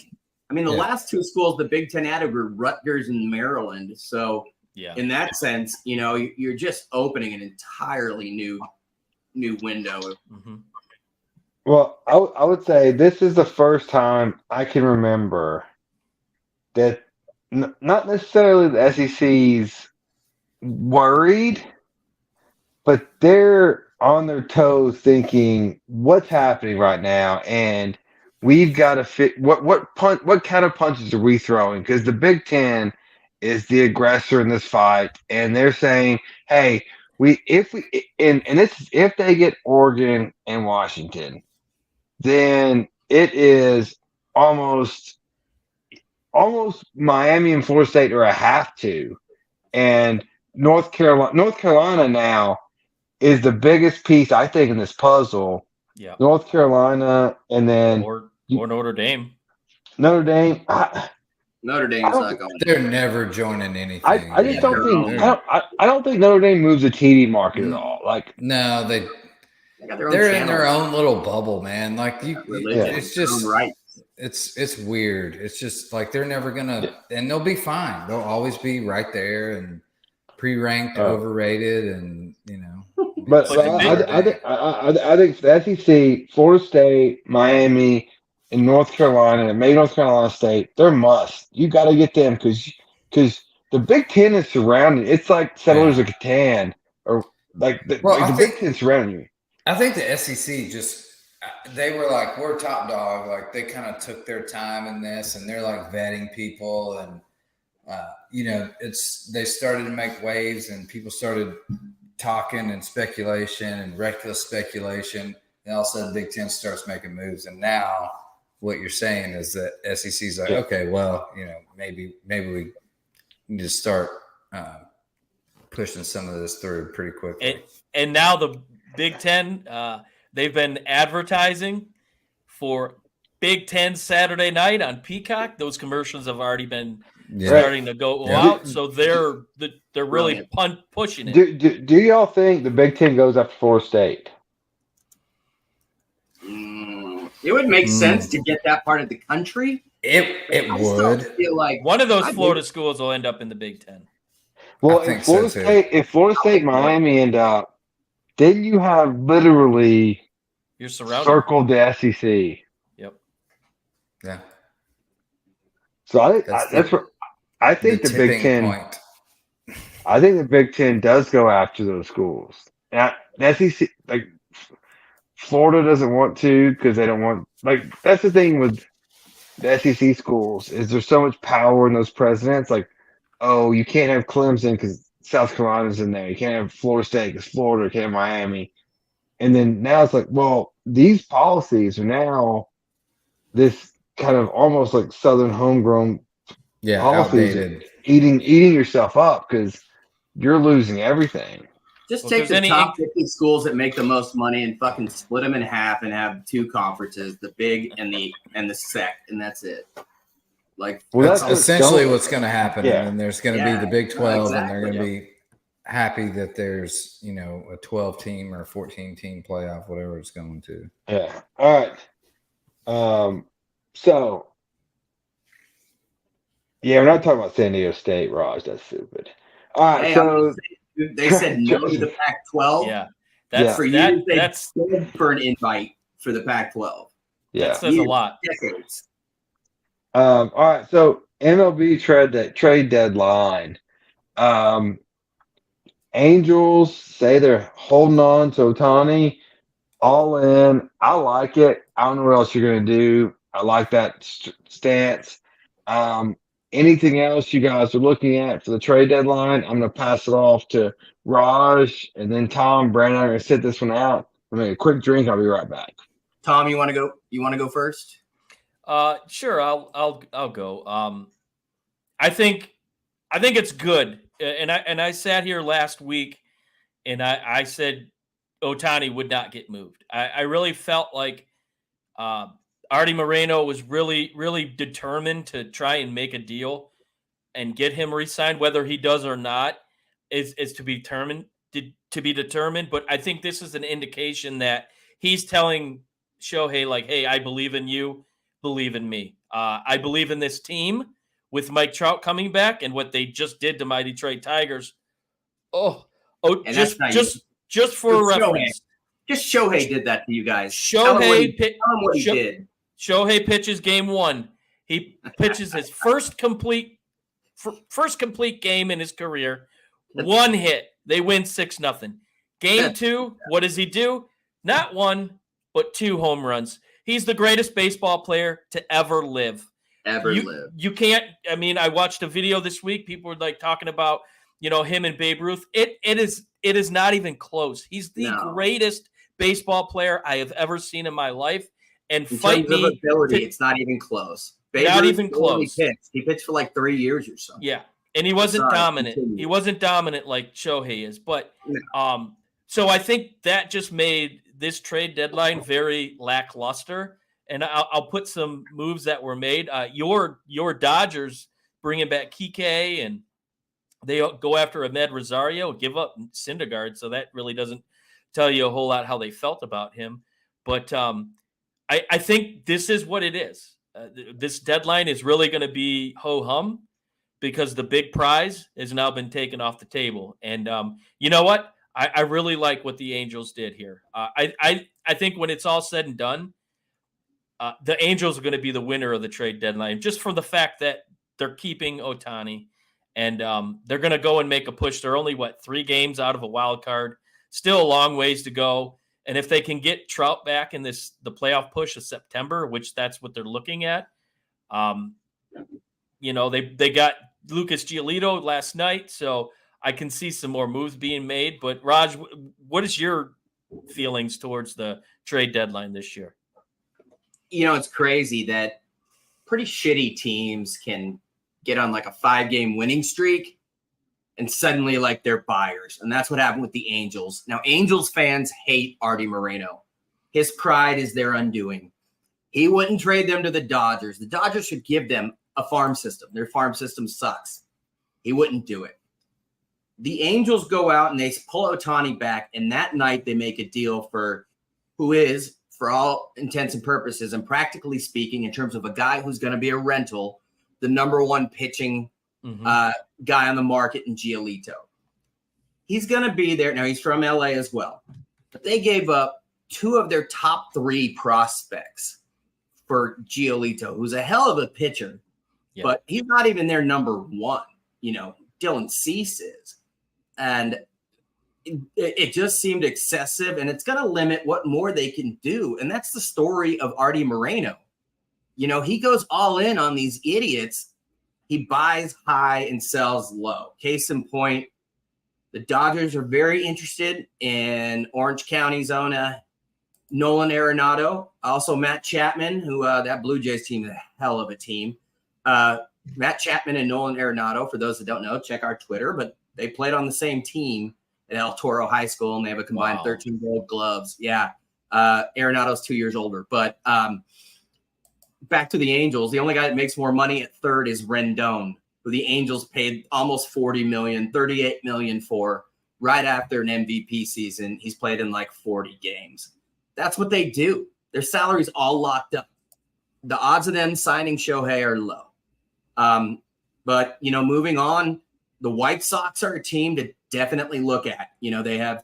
I mean, the last two schools the Big Ten added were Rutgers and Maryland. So in that sense, you're just opening an entirely new window. Mm-hmm. Well, I would say this is the first time I can remember that not necessarily the SEC's worried, but they're on their toes thinking what's happening right now, and we've got to fit what kind of punches are we throwing, because the Big Ten is the aggressor in this fight, and they're saying, hey, if they get Oregon and Washington, then it is almost Miami and Florida State are a have to, and North Carolina now is the biggest piece, I think, in this puzzle. Yeah. North Carolina, and then or Notre Dame. Notre Dame. Notre Dame's not going. They're never joining anything. I just don't think. I don't think Notre Dame moves the TD market at all. Like, no, they're in their own little bubble, man. Like it's just right. It's weird. It's just like they're never gonna, and they'll be fine. They'll always be right there and pre-ranked, overrated, and But I think the SEC, Florida State, Miami, and North Carolina, and maybe North Carolina State, they're must. You got to get them because the Big Ten is surrounded. It's like Settlers of Catan, or like the Big Ten surrounding you. I think the SEC they were like, we're top dog. Like they kind of took their time in this, and they're like vetting people, and they started to make waves, and people started talking and speculation and reckless speculation. And all of a sudden, Big Ten starts making moves, and now what you're saying is that SEC's like, okay, well, maybe we need to start pushing some of this through pretty quickly. And now the Big Ten, they've been advertising for Big Ten Saturday night on Peacock. Those commercials have already been starting to go out, so they're really pushing it. Do y'all think the Big Ten goes after Florida State? It would make sense to get that part of the country. It would. Feel like one of those Florida schools will end up in the Big Ten. Well, if Florida State, Miami end up, then you have literally circled the SEC. Yep. Yeah. So I think the Big Ten. Point. I think the Big Ten does go after those schools. Now, the SEC, like Florida, doesn't want to because they don't want. Like that's the thing with the SEC schools is there's so much power in those presidents. Like, oh, you can't have Clemson because South Carolina's in there. You can't have Florida State because Florida. You can't have Miami. And then now it's like, well, these policies are now this kind of almost like Southern homegrown policies, outdated. eating yourself up because you're losing everything. Just take the top 50 schools that make the most money and fucking split them in half and have two conferences, the Big and the SEC, and that's it. Like, that's essentially what's going to happen. Yeah. And there's going to be the Big 12, and they're going to be happy that there's a 12-team or a 14-team playoff, whatever it's going to. Yeah. All right. So, we're not talking about San Diego State, Raj. That's stupid. All right. So they said no to the Pac-12. Yeah. That's for you. That's for an invite for the Pac-12. Yeah. That says a lot. Decades. All right. So MLB trade deadline. Angels say they're holding on to Ohtani. All in. I like it. I don't know what else you're going to do. I like that stance. Anything else you guys are looking at for the trade deadline? I'm going to pass it off to Raj, and then Tom, Brandon. I'm going to sit this one out. I'm going to make a quick drink. I'll be right back. Tom, you want to go? You want to go first? Sure, I'll go. I think it's good, and I sat here last week, and I said Ohtani would not get moved. I really felt like Artie Moreno was really determined to try and make a deal and get him re-signed. Whether he does or not is to be determined. But I think this is an indication that he's telling Shohei, like, hey, I believe in you, believe in me. I believe in this team with Mike Trout coming back and what they just did to my Detroit Tigers. And just for a reference. Just Shohei did that to you guys. Shohei did. Shohei pitches game 1. He pitches his first complete game in his career. 1 hit. They win 6-0. Game 2, what does he do? Not 1, but 2 home runs. He's the greatest baseball player to ever live. You can't. I mean, I watched a video this week. People were like talking about, him and Babe Ruth. It is not even close. He's the greatest baseball player I have ever seen in my life. And in terms of ability, it's not even close. Babe not Ruth even close. He pitched for like 3 years or so. Yeah. And he wasn't dominant. He wasn't dominant like Shohei is. But so I think that just made this trade deadline very lackluster. And I'll put some moves that were made. Your Dodgers bringing back Kike, and they go after Ahmed Rosario, give up Syndergaard. So that really doesn't tell you a whole lot how they felt about him. But I think this is what it is. This deadline is really going to be ho-hum, because the big prize has now been taken off the table. And you know what? I really like what the Angels did here. I think when it's all said and done, the Angels are going to be the winner of the trade deadline, just for the fact that they're keeping Ohtani, and they're going to go and make a push. They're only, 3 games out of a wild card. Still a long ways to go. And if they can get Trout back in the playoff push of September, which that's what they're looking at, they got Lucas Giolito last night, so I can see some more moves being made. But Raj, what is your feelings towards the trade deadline this year? It's crazy that pretty shitty teams can get on like a 5-game winning streak and suddenly like they're buyers. And that's what happened with the Angels. Now, Angels fans hate Artie Moreno. His pride is their undoing. He wouldn't trade them to the Dodgers. The Dodgers should give them a farm system. Their farm system sucks. He wouldn't do it. The Angels go out and they pull Ohtani back, and that night they make a deal for who is, for all intents and purposes, and practically speaking, in terms of a guy who's going to be a rental, the number 1 pitching guy on the market in Giolito. He's going to be there. Now, he's from LA as well. But they gave up 2 of their top 3 prospects for Giolito, who's a hell of a pitcher. Yeah. But he's not even their number 1. Dylan Cease is. And it just seemed excessive, and it's going to limit what more they can do. And that's the story of Artie Moreno. He goes all in on these idiots. He buys high and sells low. Case in point, the Dodgers are very interested in Orange County's own Nolan Arenado. Also, Matt Chapman, who that Blue Jays team is a hell of a team. Matt Chapman and Nolan Arenado, for those that don't know, check our Twitter, but they played on the same team at El Toro High School, and they have a combined 13 gold gloves. Yeah. Arenado's 2 years older. But back to the Angels, the only guy that makes more money at third is Rendon, who the Angels paid almost $40 million, $38 million for right after an MVP season. He's played in like 40 games. That's what they do. Their salary's all locked up. The odds of them signing Shohei are low. But, moving on, the White Sox are a team to definitely look at. They have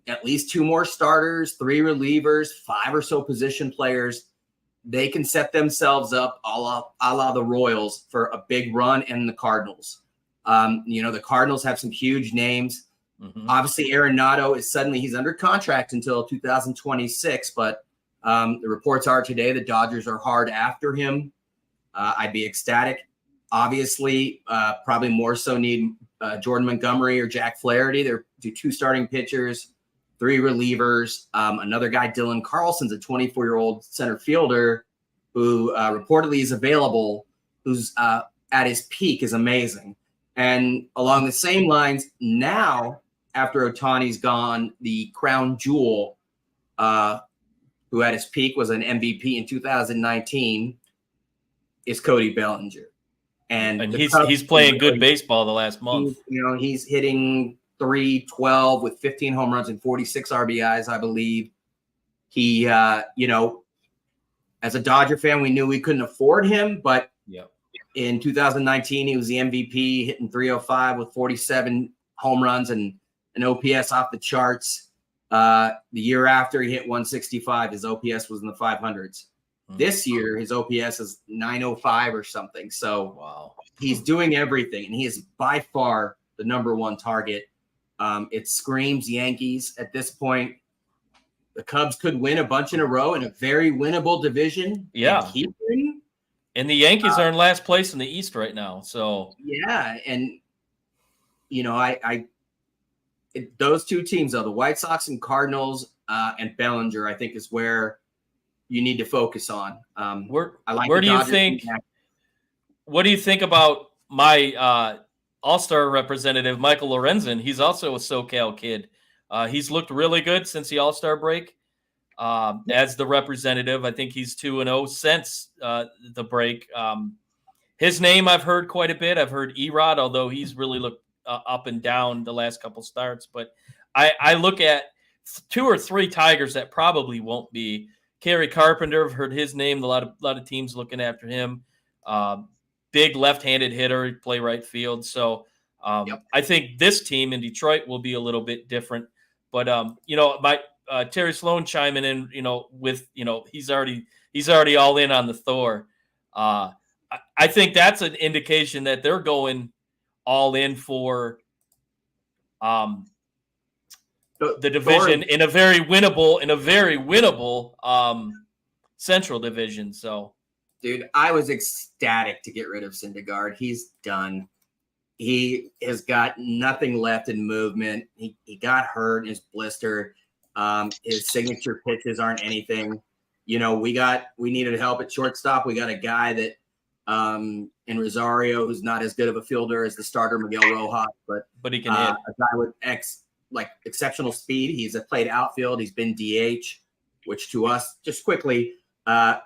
at least 2 more starters, 3 relievers, 5 or so position players. They can set themselves up a la the Royals for a big run, and the Cardinals. The Cardinals have some huge names. Obviously, Arenado he's under contract until 2026, but the reports are today the Dodgers are hard after him. I'd be ecstatic. Obviously, probably more so need Jordan Montgomery or Jack Flaherty. They're 2 starting pitchers, 3 relievers. Another guy, Dylan Carlson's a 24-year-old center fielder who reportedly is available, who's at his peak, is amazing. And along the same lines, now, after Ohtani's gone, the crown jewel, who at his peak was an MVP in 2019, is Cody Bellinger. And he's playing good baseball the last month. He's hitting .312 with 15 home runs and 46 RBIs, I believe. He, as a Dodger fan, we knew we couldn't afford him, but in 2019, he was the MVP, hitting .305 with 47 home runs and an OPS off the charts. The year after, he hit .165. His OPS was in the 500s. This year, his OPS is .905 or something. So he's doing everything, and he is by far the number one target. It screams Yankees at this point. The Cubs could win a bunch in a row in a very winnable division. Yeah. And keep winning. And the Yankees are in last place in the East right now. So yeah, and those two teams, though, the White Sox and Cardinals and Bellinger, I think is where you need to focus on. What do you think about my All-Star representative, Michael Lorenzen? He's also a SoCal kid. He's looked really good since the All-Star break. As the representative, I think he's 2-0 since the break. His name I've heard quite a bit. I've heard Erod, although he's really looked up and down the last couple starts. But I look at 2 or 3 Tigers that probably won't be. Kerry Carpenter, I've heard his name. A lot of teams looking after him. Big left-handed hitter, play right field. So I think this team in Detroit will be a little bit different. But Terry Sloan chiming in, with he's already all in on the Thor. I think that's an indication that they're going all in for the division in a very winnable Central Division. So, dude, I was ecstatic to get rid of Syndergaard. He's done. He has got nothing left in movement. He got hurt, his blister. His signature pitches aren't anything. We needed help at shortstop. We got a guy that in Rosario who's not as good of a fielder as the starter Miguel Rojas, but he can hit. A guy with exceptional speed. He's played outfield. He's been DH, which to us, just quickly,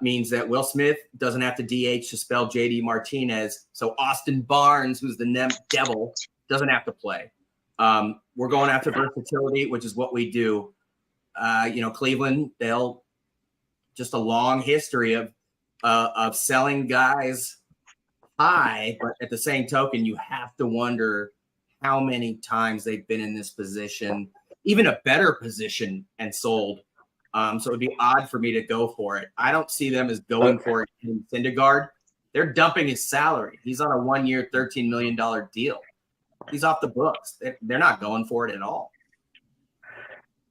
means that Will Smith doesn't have to DH to spell JD Martinez. So Austin Barnes, who's the devil, doesn't have to play. We're going after versatility, which is what we do. Cleveland, they'll just a long history of selling guys high, but at the same token, you have to wonder how many times they've been in this position, even a better position, and sold. So it would be odd for me to go for it. I don't see them as going for it in Syndergaard. They're dumping his salary. He's on a 1-year, $13 million deal. He's off the books. They're not going for it at all.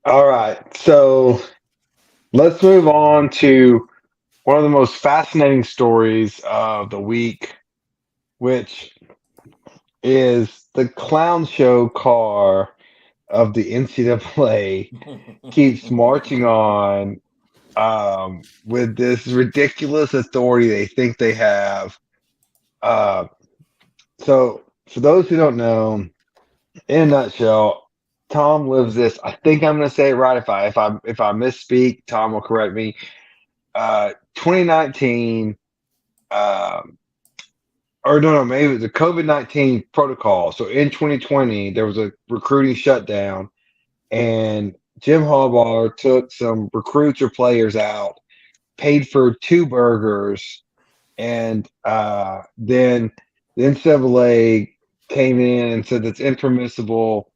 All right. So let's move on to one of the most fascinating stories of the week, which is the clown show car of the NCAA keeps marching on with this ridiculous authority they think they have. So for those who don't know, in a nutshell, Tom lives this. I think I'm going to say it right. If I misspeak, Tom will correct me. 2019, maybe it was the COVID-19 protocol. So in 2020, there was a recruiting shutdown, and Jim Harbaugh took some recruits or players out, paid for 2 burgers, and then the NCAA came in and said that's impermissible.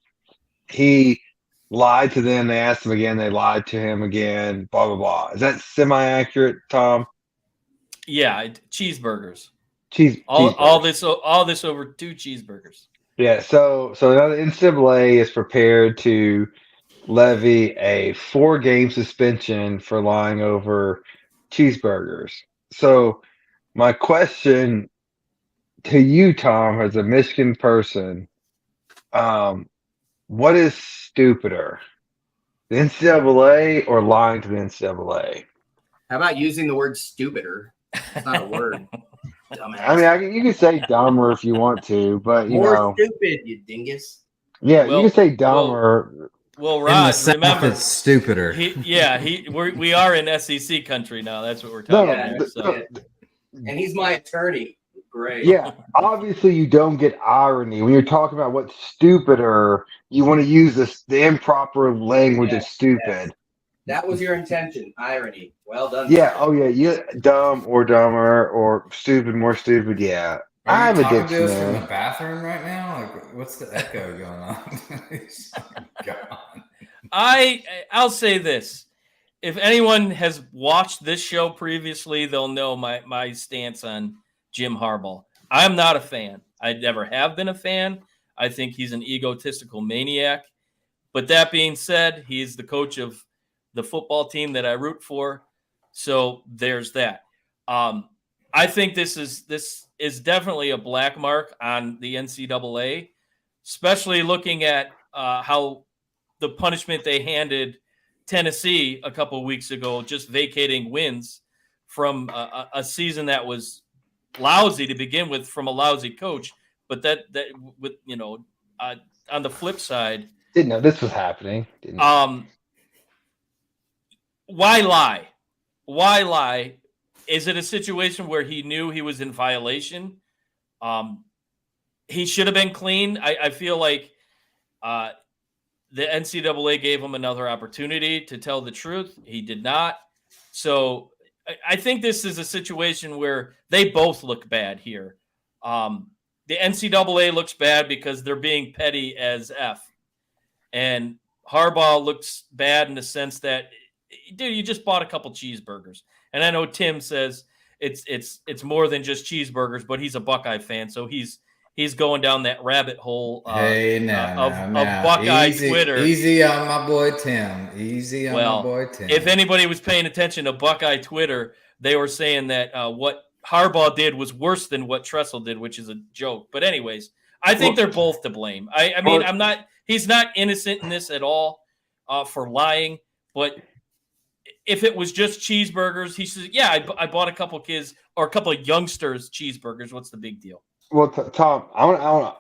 He lied to them. They asked him again. They lied to him again, blah, blah, blah. Is that semi-accurate, Tom? Yeah, cheeseburgers. All this over 2 cheeseburgers. Yeah, so now the NCAA is prepared to levy a 4-game suspension for lying over cheeseburgers. So my question to you, Tom, as a Michigan person, what is stupider, the NCAA or lying to the NCAA? How about using the word stupider? It's not a word. Dumbass. I mean, you can say dumber if you want to, but More stupid, you dingus. yeah, you can say dumber. Well, In the Rod, South, remember, it's stupider. we are in SEC country now. That's what we're talking about. So. And he's my attorney. Great. Yeah, obviously you don't get irony when you're talking about what's stupider. You want to use the improper language of stupid. Yes. That was your intention, irony. Well done. Yeah. Oh yeah. You dumb or dumber or stupid, more stupid. Yeah. Are you I'm a talking to us dictionary. from the bathroom right now? Like, what's the echo going on? I'll say this. If anyone has watched this show previously, they'll know my stance on Jim Harbaugh. I'm not a fan. I never have been a fan. I think he's an egotistical maniac. But that being said, he's the coach of the football team that I root for. So there's that. I think this is definitely a black mark on the NCAA, especially looking at how the punishment they handed Tennessee a couple of weeks ago, just vacating wins from a season that was lousy to begin with from a lousy coach. But that with on the flip side, Didn't know this was happening. Why lie? Why lie? Is it a situation where he knew he was in violation? He should have been clean. I feel like the NCAA gave him another opportunity to tell the truth. He did not. So I think this is a situation where they both look bad here. The NCAA looks bad because they're being petty as F. And Harbaugh looks bad in the sense that, dude, you just bought a couple cheeseburgers. And I know Tim says it's more than just cheeseburgers, but he's a Buckeye fan, so he's going down that rabbit hole of Buckeye Twitter. Easy on my boy Tim. Easy on my boy Tim. If anybody was paying attention to Buckeye Twitter, they were saying that what Harbaugh did was worse than what Tressel did, which is a joke. But anyways, I think they're both to blame. I mean, he's not innocent in this at all for lying, but if it was just cheeseburgers, he says, yeah, I bought a couple kids or a couple of youngsters cheeseburgers. What's the big deal? Well, Tom, I want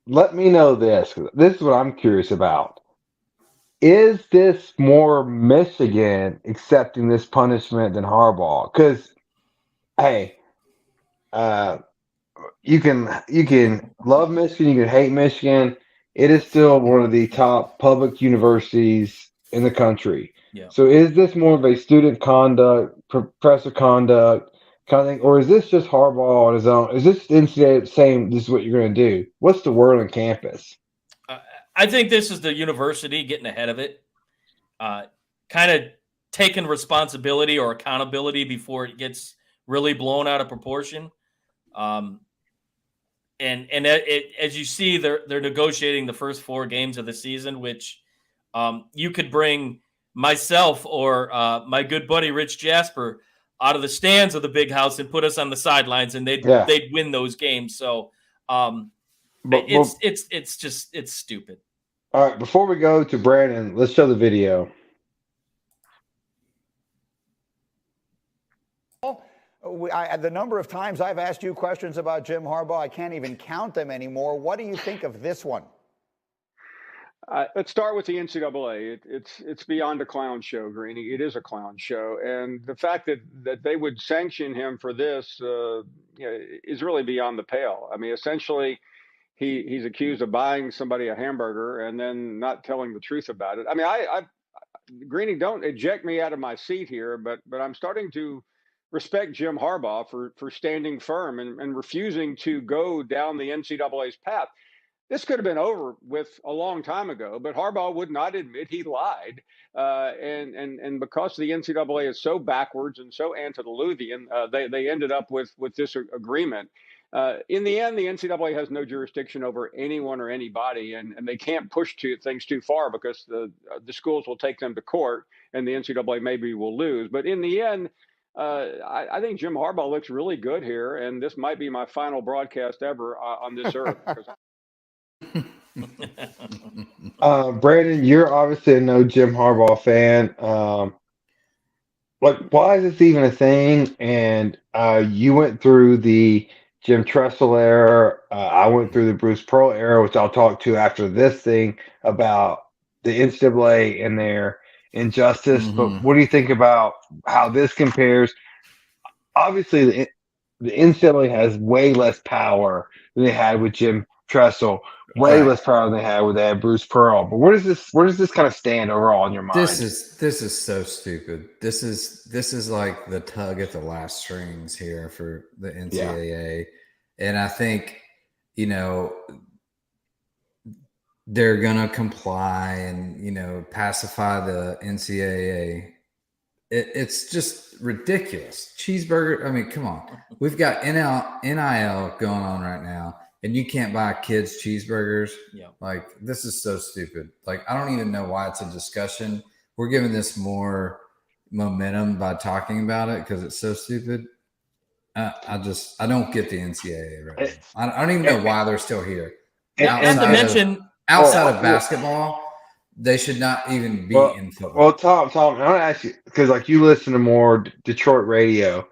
let me know this. This is what I'm curious about. Is this more Michigan accepting this punishment than Harbaugh? Because, hey, you can love Michigan, you can hate Michigan. It is still one of the top public universities in the country. Yeah. So is this more of a student conduct, professor conduct kind of thing, or is this just Harbaugh on his own? Is this NCAA saying this is what you're going to do? What's the word on campus? I think this is the university getting ahead of it, kind of taking responsibility or accountability before it gets really blown out of proportion. And as you see, they're negotiating the first 4 games of the season, which you could bring myself or my good buddy Rich Jasper out of the stands of the big house and put us on the sidelines, and they'd win those games. So it's stupid. All right, before we go to Brandon, let's show the video. The number of times I've asked you questions about Jim Harbaugh, I can't even count them anymore. What do you think of this one? Let's start with the NCAA. It's beyond a clown show, Greeny. It is a clown show, and the fact that they would sanction him for this is really beyond the pale. I mean, essentially, he's accused of buying somebody a hamburger and then not telling the truth about it. I mean, Greeny, don't eject me out of my seat here, but I'm starting to respect Jim Harbaugh for standing firm and refusing to go down the NCAA's path. This could have been over with a long time ago, but Harbaugh would not admit he lied. And because the NCAA is so backwards and so antediluvian, they ended up with this agreement. In the end, the NCAA has no jurisdiction over anyone or anybody, and they can't push things too far because the schools will take them to court, and the NCAA maybe will lose. But in the end, I think Jim Harbaugh looks really good here, and this might be my final broadcast ever on this earth. Brandon, you're obviously no Jim Harbaugh fan. like, why is this even a thing? And you went through the Jim Tressel era. I went through the Bruce Pearl era, which I'll talk to after this thing about the NCAA and their injustice. But what do you think about how this compares? Obviously, the NCAA has way less power than they had with Jim Tressel, way less power than they had with that Bruce Pearl. But where does this kind of stand overall in your mind? This is so stupid. This is like the tug at the last strings here for the NCAA. And I think, they're gonna comply and pacify the NCAA. It's just ridiculous. Cheeseburger. I mean, come on. We've got NIL going on right now, and you can't buy kids cheeseburgers. Yeah. Like, this is so stupid. Like, I don't even know why it's a discussion. We're giving this more momentum by talking about it because it's so stupid. I don't get the NCAA right now. I don't even know why they're still here. And to mention, outside of basketball, they should not even be in football. Well, Tom, I want to ask you, because like you listen to more Detroit radio,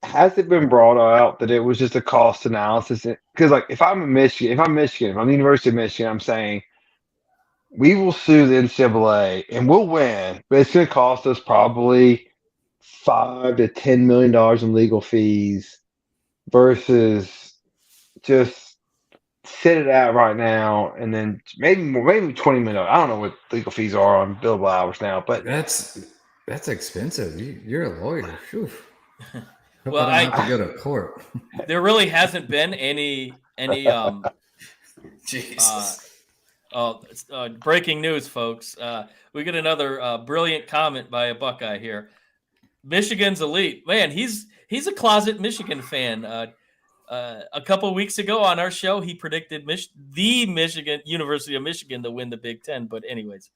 has it been brought out that it was just a cost analysis? Because like if I'm the University of Michigan, I'm saying we will sue the NCAA and we'll win, but it's going to cost us probably $5 to $10 million in legal fees versus just sit it out right now, and then maybe $20 million. I don't know what legal fees are on billable hours now, but that's expensive. You're a lawyer. Well, I don't have to go to court. There really hasn't been any breaking news, folks. We get another brilliant comment by a Buckeye here. Michigan's elite. Man, he's a closet Michigan fan. A couple of weeks ago on our show, he predicted the University of Michigan to win the Big Ten. But anyways,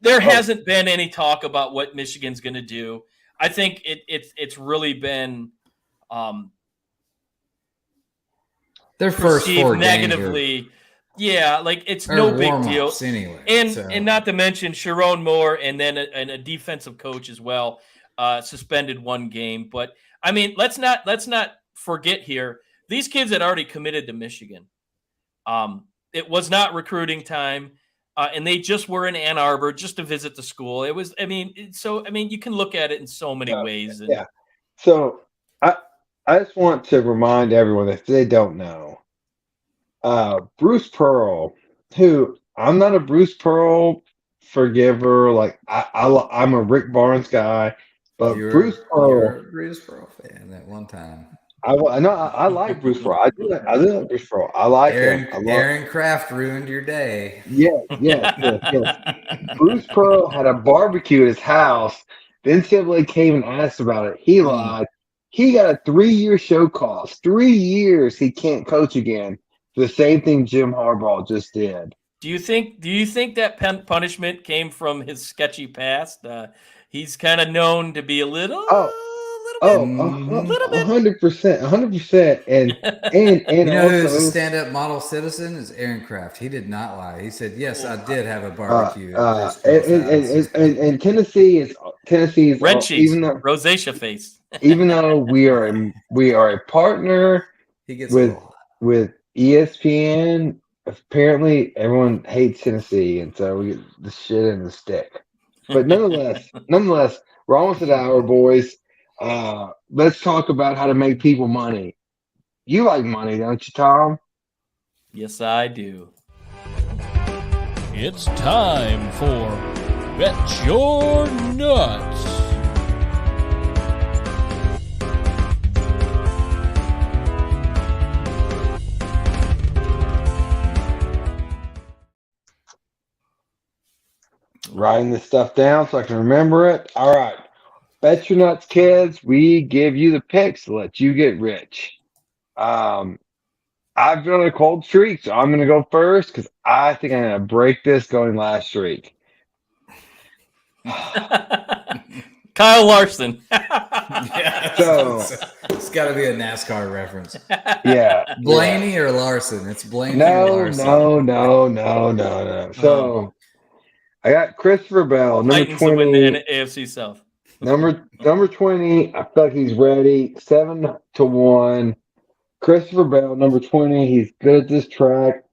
there hasn't been any talk about what Michigan's going to do. I think it's really been their first four negatively. Yeah, like it's no big deal. Anyway, and not to mention Sharon Moore and then a defensive coach as well suspended one game. But I mean, let's not forget here. These kids had already committed to Michigan. It was not recruiting time, and they just were in Ann Arbor just to visit the school. It was, you can look at it in so many ways. Yeah. So I just want to remind everyone that if they don't know, Bruce Pearl, who I'm not a Bruce Pearl forgiver. Like I'm a Rick Barnes guy. But Bruce Pearl, you're a Bruce Pearl fan at one time. I like Bruce Pearl. I do like Bruce Pearl. I like him. Aaron Kraft ruined your day. Yes. Bruce Pearl had a barbecue at his house. The NCAA came and asked about it. He lied. He got a 3-year show cost. 3 years he can't coach again. The same thing Jim Harbaugh just did. Do you think that punishment came from his sketchy past? He's kind of known to be a little bit. 100%. And you know who's a stand-up model citizen is Aaron Kraft. He did not lie. He said, "Yes, I did have a barbecue." And Tennessee is Red even though rosacea face. Even though we are a partner with ESPN. Apparently, everyone hates Tennessee, and so we get the shit in the stick. But nonetheless, we're almost at an hour, boys. Let's talk about how to make people money. You like money, don't you, Tom? Yes, I do. It's time for Bet Your Nuts. Writing this stuff down so I can remember it. All right. Bet your nuts, kids. We give you the picks to let you get rich. I've been on a cold streak, so I'm going to go first because I think I'm going to break this going last streak. Kyle Larson. Yeah, so it's got to be a NASCAR reference. Yeah. Blaney or Larson? It's Blaney or Larson. No. So I got Christopher Bell, number Titans to win 20. the AFC South. Number 20. I feel like he's ready. 7-1. Christopher Bell, number 20. He's good at this track.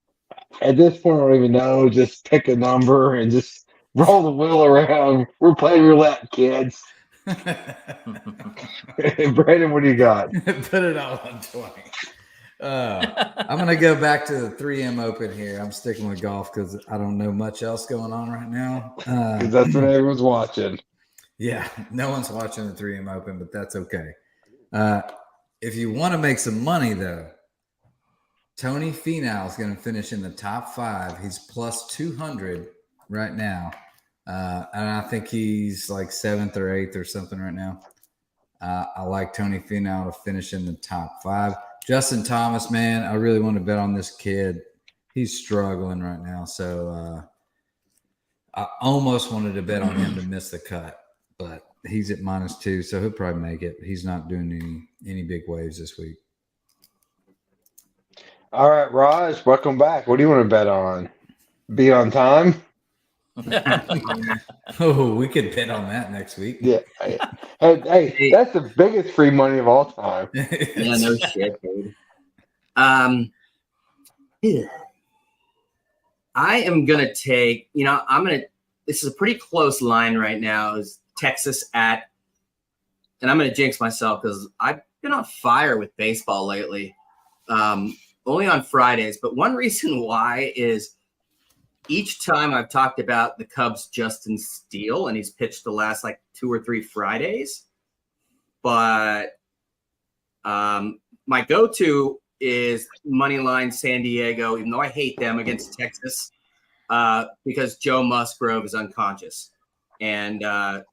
At this point, I don't even know. Just pick a number and just roll the wheel around. We're playing roulette, kids. Brandon, what do you got? Put it all on 20. I'm going to go back to the 3M Open here. I'm sticking with golf because I don't know much else going on right now. Because that's what everyone's watching. Yeah, no one's watching the 3M Open, but that's okay. If you want to make some money, though, Tony Finau is going to finish in the top 5. He's plus 200 right now. And I think he's like 7th or 8th or something right now. I like Tony Finau to finish in the top 5. Justin Thomas, man, I really want to bet on this kid. He's struggling right now. So I almost wanted to bet on him to miss the cut, but he's at -2, so he'll probably make it. He's not doing any big waves this week. All right, Raj, welcome back. What do you want to bet on? Be on time? Oh, we could bet on that next week. Yeah. Hey, that's the biggest free money of all time. Yeah, no shit, dude. I am gonna take. This is a pretty close line right now. Is Texas at? And I'm gonna jinx myself because I've been on fire with baseball lately. Only on Fridays, but one reason why is each time I've talked about the Cubs' Justin Steele, and he's pitched the last like 2 or 3 Fridays. But my go-to is Moneyline San Diego, even though I hate them against Texas, because Joe Musgrove is unconscious. And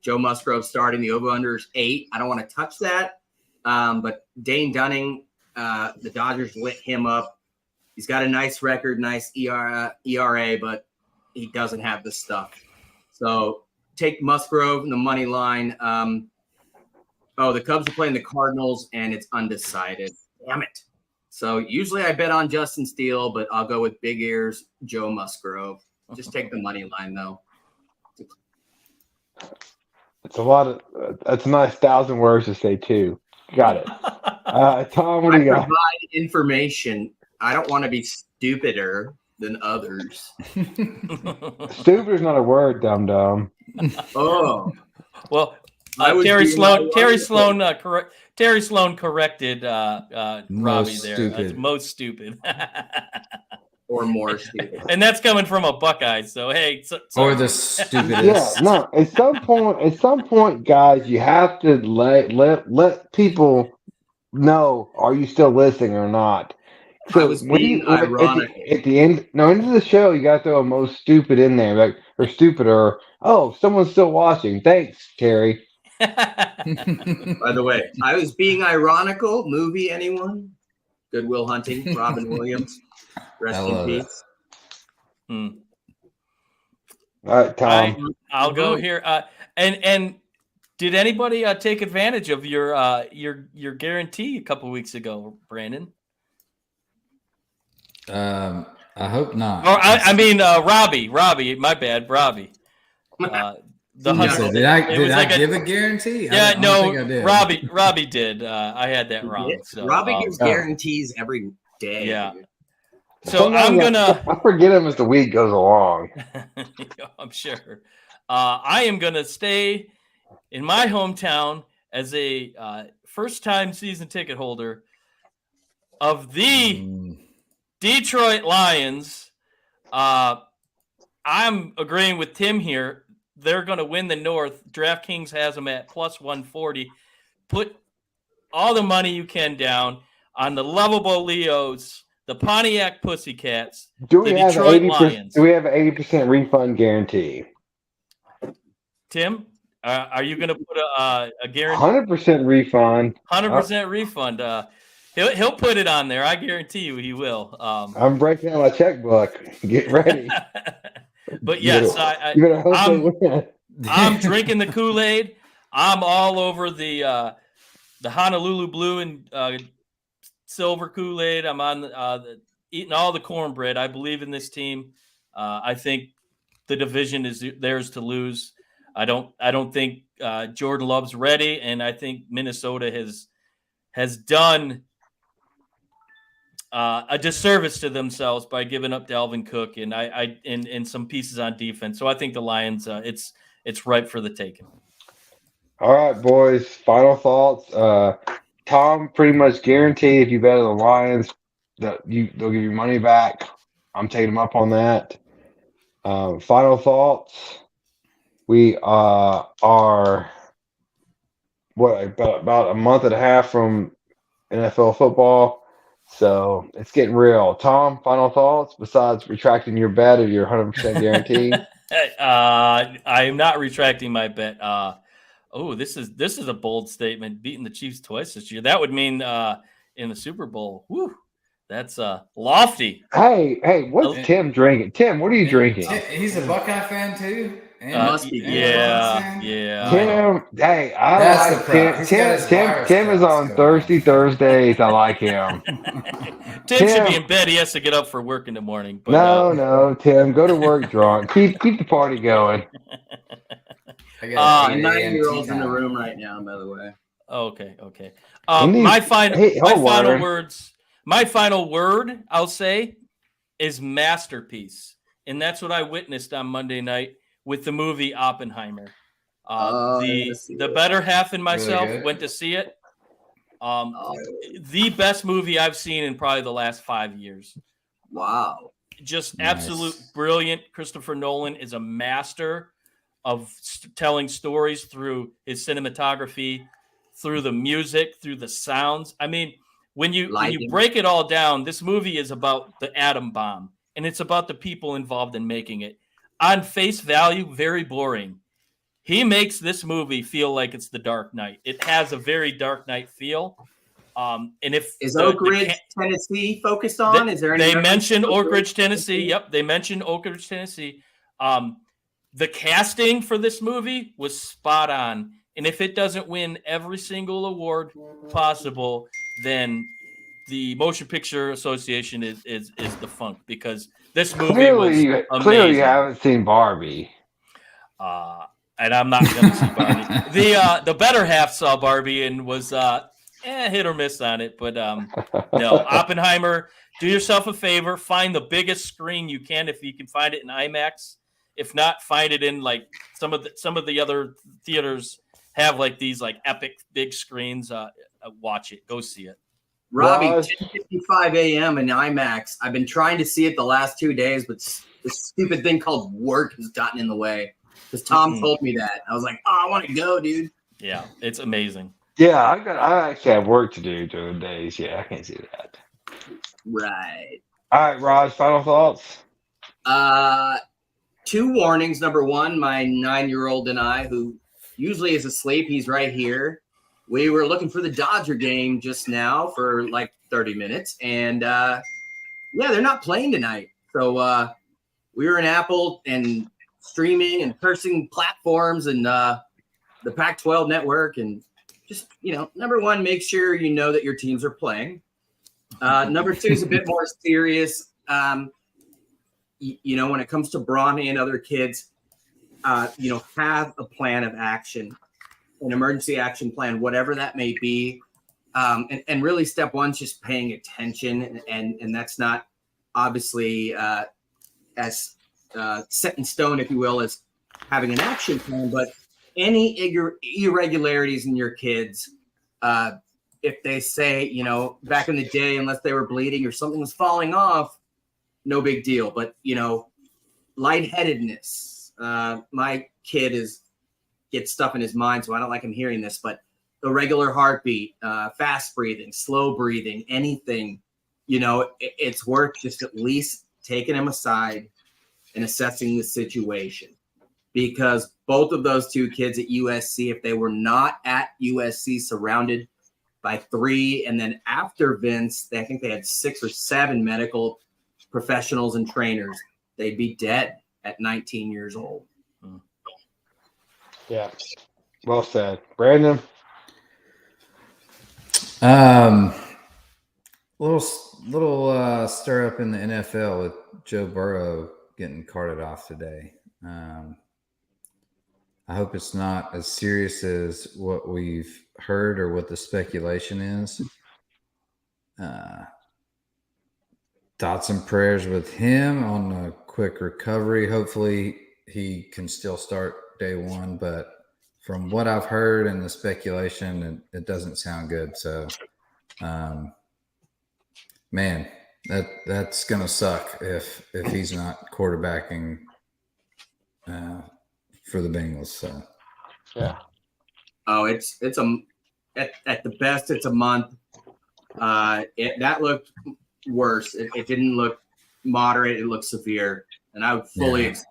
Joe Musgrove starting the over-under is 8. I don't want to touch that. But Dane Dunning, the Dodgers lit him up. He's got a nice record, nice ERA, but he doesn't have the stuff. So take Musgrove in the money line. The Cubs are playing the Cardinals, and it's undecided. Damn it. So usually I bet on Justin Steele, but I'll go with big ears, Joe Musgrove. Just take the money line, though. It's a lot of that's a nice 1,000 words to say, too. Got it. Tom, what do you got? Provide information. I don't want to be stupider than others. Stupid is not a word, dum-dum. Oh. Well, Terry Sloan corrected Robbie there. Stupid. That's most stupid. Or more stupid. And that's coming from a Buckeye. So, hey. Or the stupidest. Yeah, no. At some point, guys, you have to let people know, are you still listening or not? So I was being ironic. At the end of the show, you got to throw a most stupid in there, like or stupid or someone's still watching. Thanks, Terry. By the way, I was being ironical. Movie, anyone? Good Will Hunting, Robin Williams. Rest in peace. All right, Tom. I'll go here. And did anybody take advantage of your guarantee a couple weeks ago, Brandon? I hope not. Or Robbie. My bad, Robbie. Did I give a guarantee? Yeah, I don't think I did. Robbie did. I had that wrong. So, Robbie gives guarantees every day. Yeah. So I'm gonna. I forget him as the week goes along. I'm sure. I am gonna stay in my hometown as a first-time season ticket holder of the Detroit Lions. I'm agreeing with Tim here. They're going to win the North. DraftKings has them at plus 140. Put all the money you can down on the lovable Leos, the Pontiac Pussycats, the Detroit Lions. Do we have an 80% refund guarantee? Tim, are you going to put a guarantee? 100% refund. 100% refund. He'll put it on there. I guarantee you he will. I'm breaking out my checkbook. Get ready. But yes, I'm drinking the Kool-Aid. I'm all over the Honolulu blue and silver Kool-Aid. I'm on eating all the cornbread. I believe in this team. I think the division is theirs to lose. I don't think Jordan Love's ready, and I think Minnesota has done a disservice to themselves by giving up Dalvin Cook and some pieces on defense. So I think the Lions, it's ripe for the taking. All right, boys. Final thoughts. Tom, pretty much guaranteed if you bet on the Lions that they'll give you money back. I'm taking them up on that. Final thoughts. We are about a month and a half from NFL football, so it's getting real. Tom, final thoughts besides retracting your bet of your 100% guarantee? I am not retracting my bet. This is a bold statement. Beating the Chiefs twice this year. That would mean in the Super Bowl. Whew, that's lofty. Hey, what's Tim drinking? Tim, what are you drinking? He's a Buckeye fan too. Must be. Yeah. Tim, hey, That's the Tim. problem. He's got his virus Tim is codes on going. Thirsty Thursdays. I like him. Tim should be in bed. He has to get up for work in the morning. But, no, Tim, go to work drunk. Keep the party going. I got My 9-year-old's in the room right now, by the way. Okay. My final words. My final word, I'll say, is masterpiece, and that's what I witnessed on Monday night with the movie Oppenheimer. The better half and myself Really went to see it. The best movie I've seen in probably the last 5 years. Wow. Just Nice. absolute brilliant. Christopher Nolan is a master of telling stories through his cinematography, through the music, through the sounds. I mean, when you break it all down, this movie is about the atom bomb, and it's about the people involved in making it. On face value, very boring. He makes this movie feel like it's the Dark Knight. It has a very Dark Knight feel. And if is Oak Ridge, Tennessee focused on? Is there any? They mentioned Oak Ridge, Tennessee. Yep, they mentioned Oak Ridge, Tennessee. The casting for this movie was spot on. And if it doesn't win every single award possible, then the Motion Picture Association is defunct, because this movie was amazing. Clearly, you haven't seen Barbie. And I'm not going to see Barbie. The better half saw Barbie and was hit or miss on it. But no, Oppenheimer, do yourself a favor. Find the biggest screen you can if you can find it in IMAX. If not, find it in like some of the other theaters have like these like epic big screens. Watch it. Go see it. Robbie, 10:55 a.m. in IMAX. I've been trying to see it the last 2 days, but this stupid thing called work has gotten in the way. Because Tom told me that. I was like, I want to go, dude. Yeah, it's amazing. Yeah, I actually have work to do during the days. Yeah, I can't see that. Right. All right, Raj, final thoughts? 2 warnings. Number one, my 9-year-old and I, who usually is asleep, he's right here. We were looking for the Dodger game just now for like 30 minutes. And they're not playing tonight. So we were in Apple and streaming and cursing platforms and the Pac-12 network. And just, number one, make sure you know that your teams are playing. Number two is a bit more serious. When it comes to Bronny and other kids, have a plan of action, an emergency action plan, whatever that may be. And really step one is just paying attention. And that's not obviously as set in stone, if you will, as having an action plan, but any irregularities in your kids, if they say, back in the day, unless they were bleeding or something was falling off, no big deal. But, lightheadedness, my kid gets stuff in his mind, so I don't like him hearing this, but irregular heartbeat, fast breathing, slow breathing, anything, it's worth just at least taking him aside and assessing the situation, because both of those 2 kids at USC, if they were not at USC surrounded by 3, and then after Vince, I think they had 6 or 7 medical professionals and trainers, they'd be dead at 19 years old. Yeah. Well said. Brandon? Little stir up in the NFL with Joe Burrow getting carted off today. I hope it's not as serious as what we've heard or what the speculation is. Thoughts and prayers with him on a quick recovery. Hopefully he can still start day one, but from what I've heard and the speculation, it doesn't sound good. So, man, that's going to suck if he's not quarterbacking for the Bengals. So, Yeah. Oh, it's at the best, it's a month. That looked worse. It didn't look moderate. It looked severe, and I would fully expect,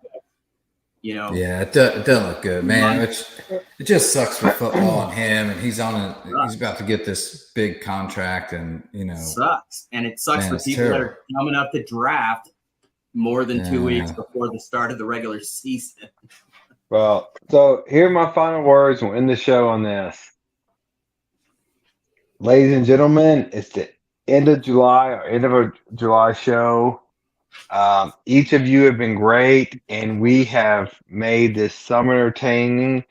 Yeah, it doesn't look good, man. It just sucks for football and him, and he's about to get this big contract, and sucks, and it sucks for people terrible. that are coming up the draft more than 2 weeks before the start of the regular season. Well, so here are my final words. We'll end the show on this. Ladies and gentlemen, it's the end of July, or end of a July show. Each of you have been great, and we have made this summer entertaining,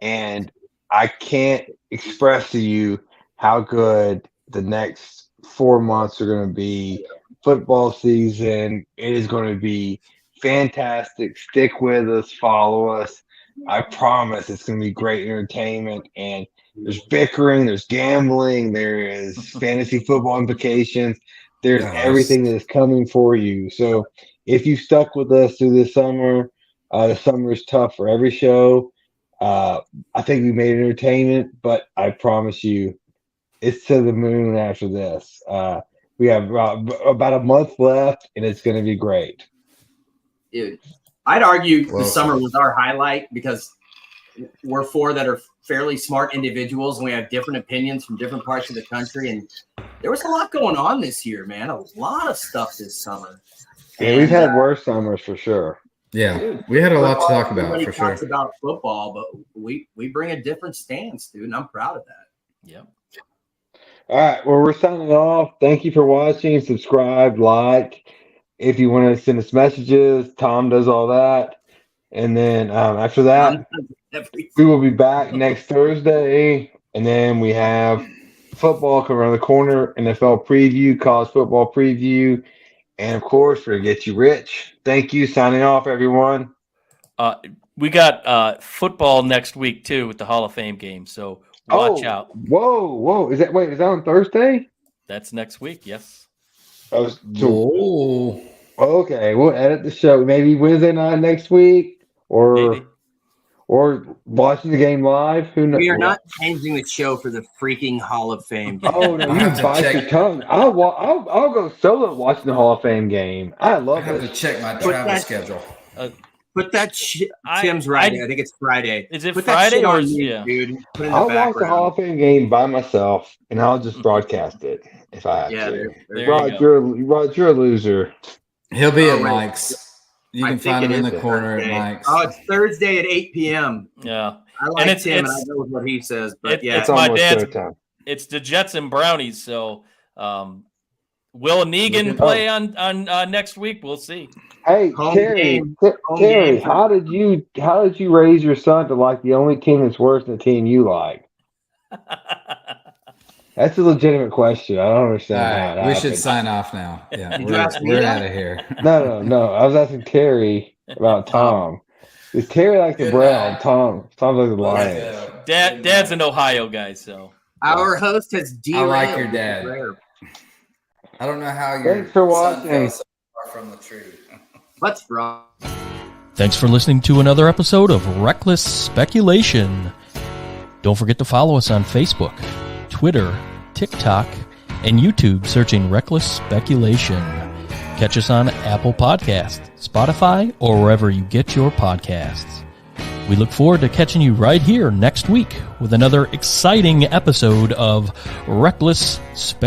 and I can't express to you how good the next 4 months are going to be. Football season, it is going to be fantastic. Stick with us, follow us. I promise it's going to be great entertainment, and there's bickering, there's gambling, there is fantasy football implications. There's everything that is coming for you. So if you stuck with us through this summer, the summer is tough for every show. I think we made entertainment, but I promise you it's to the moon after this. We have about a month left, and it's going to be great. Dude, I'd argue the summer was our highlight because we're four that are fairly smart individuals, and we have different opinions from different parts of the country. And there was a lot going on this year, man. A lot of stuff this summer. Yeah, we've had worse summers for sure. Yeah, dude, we had a lot to talk about everybody for sure. talks about football, but we bring a different stance, dude, and I'm proud of that. Yep. All right, well, we're signing off. Thank you for watching. Subscribe, like. If you want to send us messages, Tom does all that. And then after that, we will be back next Thursday. And then we have football coming around the corner, NFL preview, college football preview. And, of course, we're going to get you rich. Thank you. Signing off, everyone. We got football next week, too, with the Hall of Fame game. So watch out. Whoa. Is that on Thursday? That's next week, yes. Okay, we'll edit the show. Maybe Wednesday night next week, or watching the game live. Who knows? We are not changing the show for the freaking Hall of Fame. Oh no, you bite your tongue. I'll go solo watching the Hall of Fame game. I love it. I have to check my travel schedule. Put that shit. Tim's right. I think it's Friday. Is it Put Friday that or shit on you, dude? Put it in the I'll watch the background. Hall of Fame game by myself, and I'll just broadcast it if I have to. There Rod, you're a loser. He'll be at wait. Mike's. You I can think find him it in is the corner Thursday. at Mike's. Oh, it's Thursday at 8 p.m. Yeah. I like And it's- Tim, and I it's- go with what he says. But It's It's my almost dad's. showtime. It's the Jets and Brownies. So will Negan play on next week? We'll see. Hey, Home Terry, game. Terry, game. how did you raise your son to like the only team that's worse than the team you like? That's a legitimate question. I don't All understand how right, it we should happened. sign off now. Yeah, Did you ask me we're that? out of here. No. I was asking Terry about Tom. Is Terry like the Good Brown? night. Tom's like the Lions. Dad's an Ohio guy, so Our host has derailed. I like your dad. I don't know how your Thanks for son watching. fell so far from the tree. What's wrong? Thanks for listening to another episode of Reckless Speculation. Don't forget to follow us on Facebook, Twitter, TikTok, and YouTube searching Reckless Speculation. Catch us on Apple Podcasts, Spotify, or wherever you get your podcasts. We look forward to catching you right here next week with another exciting episode of Reckless Speculation.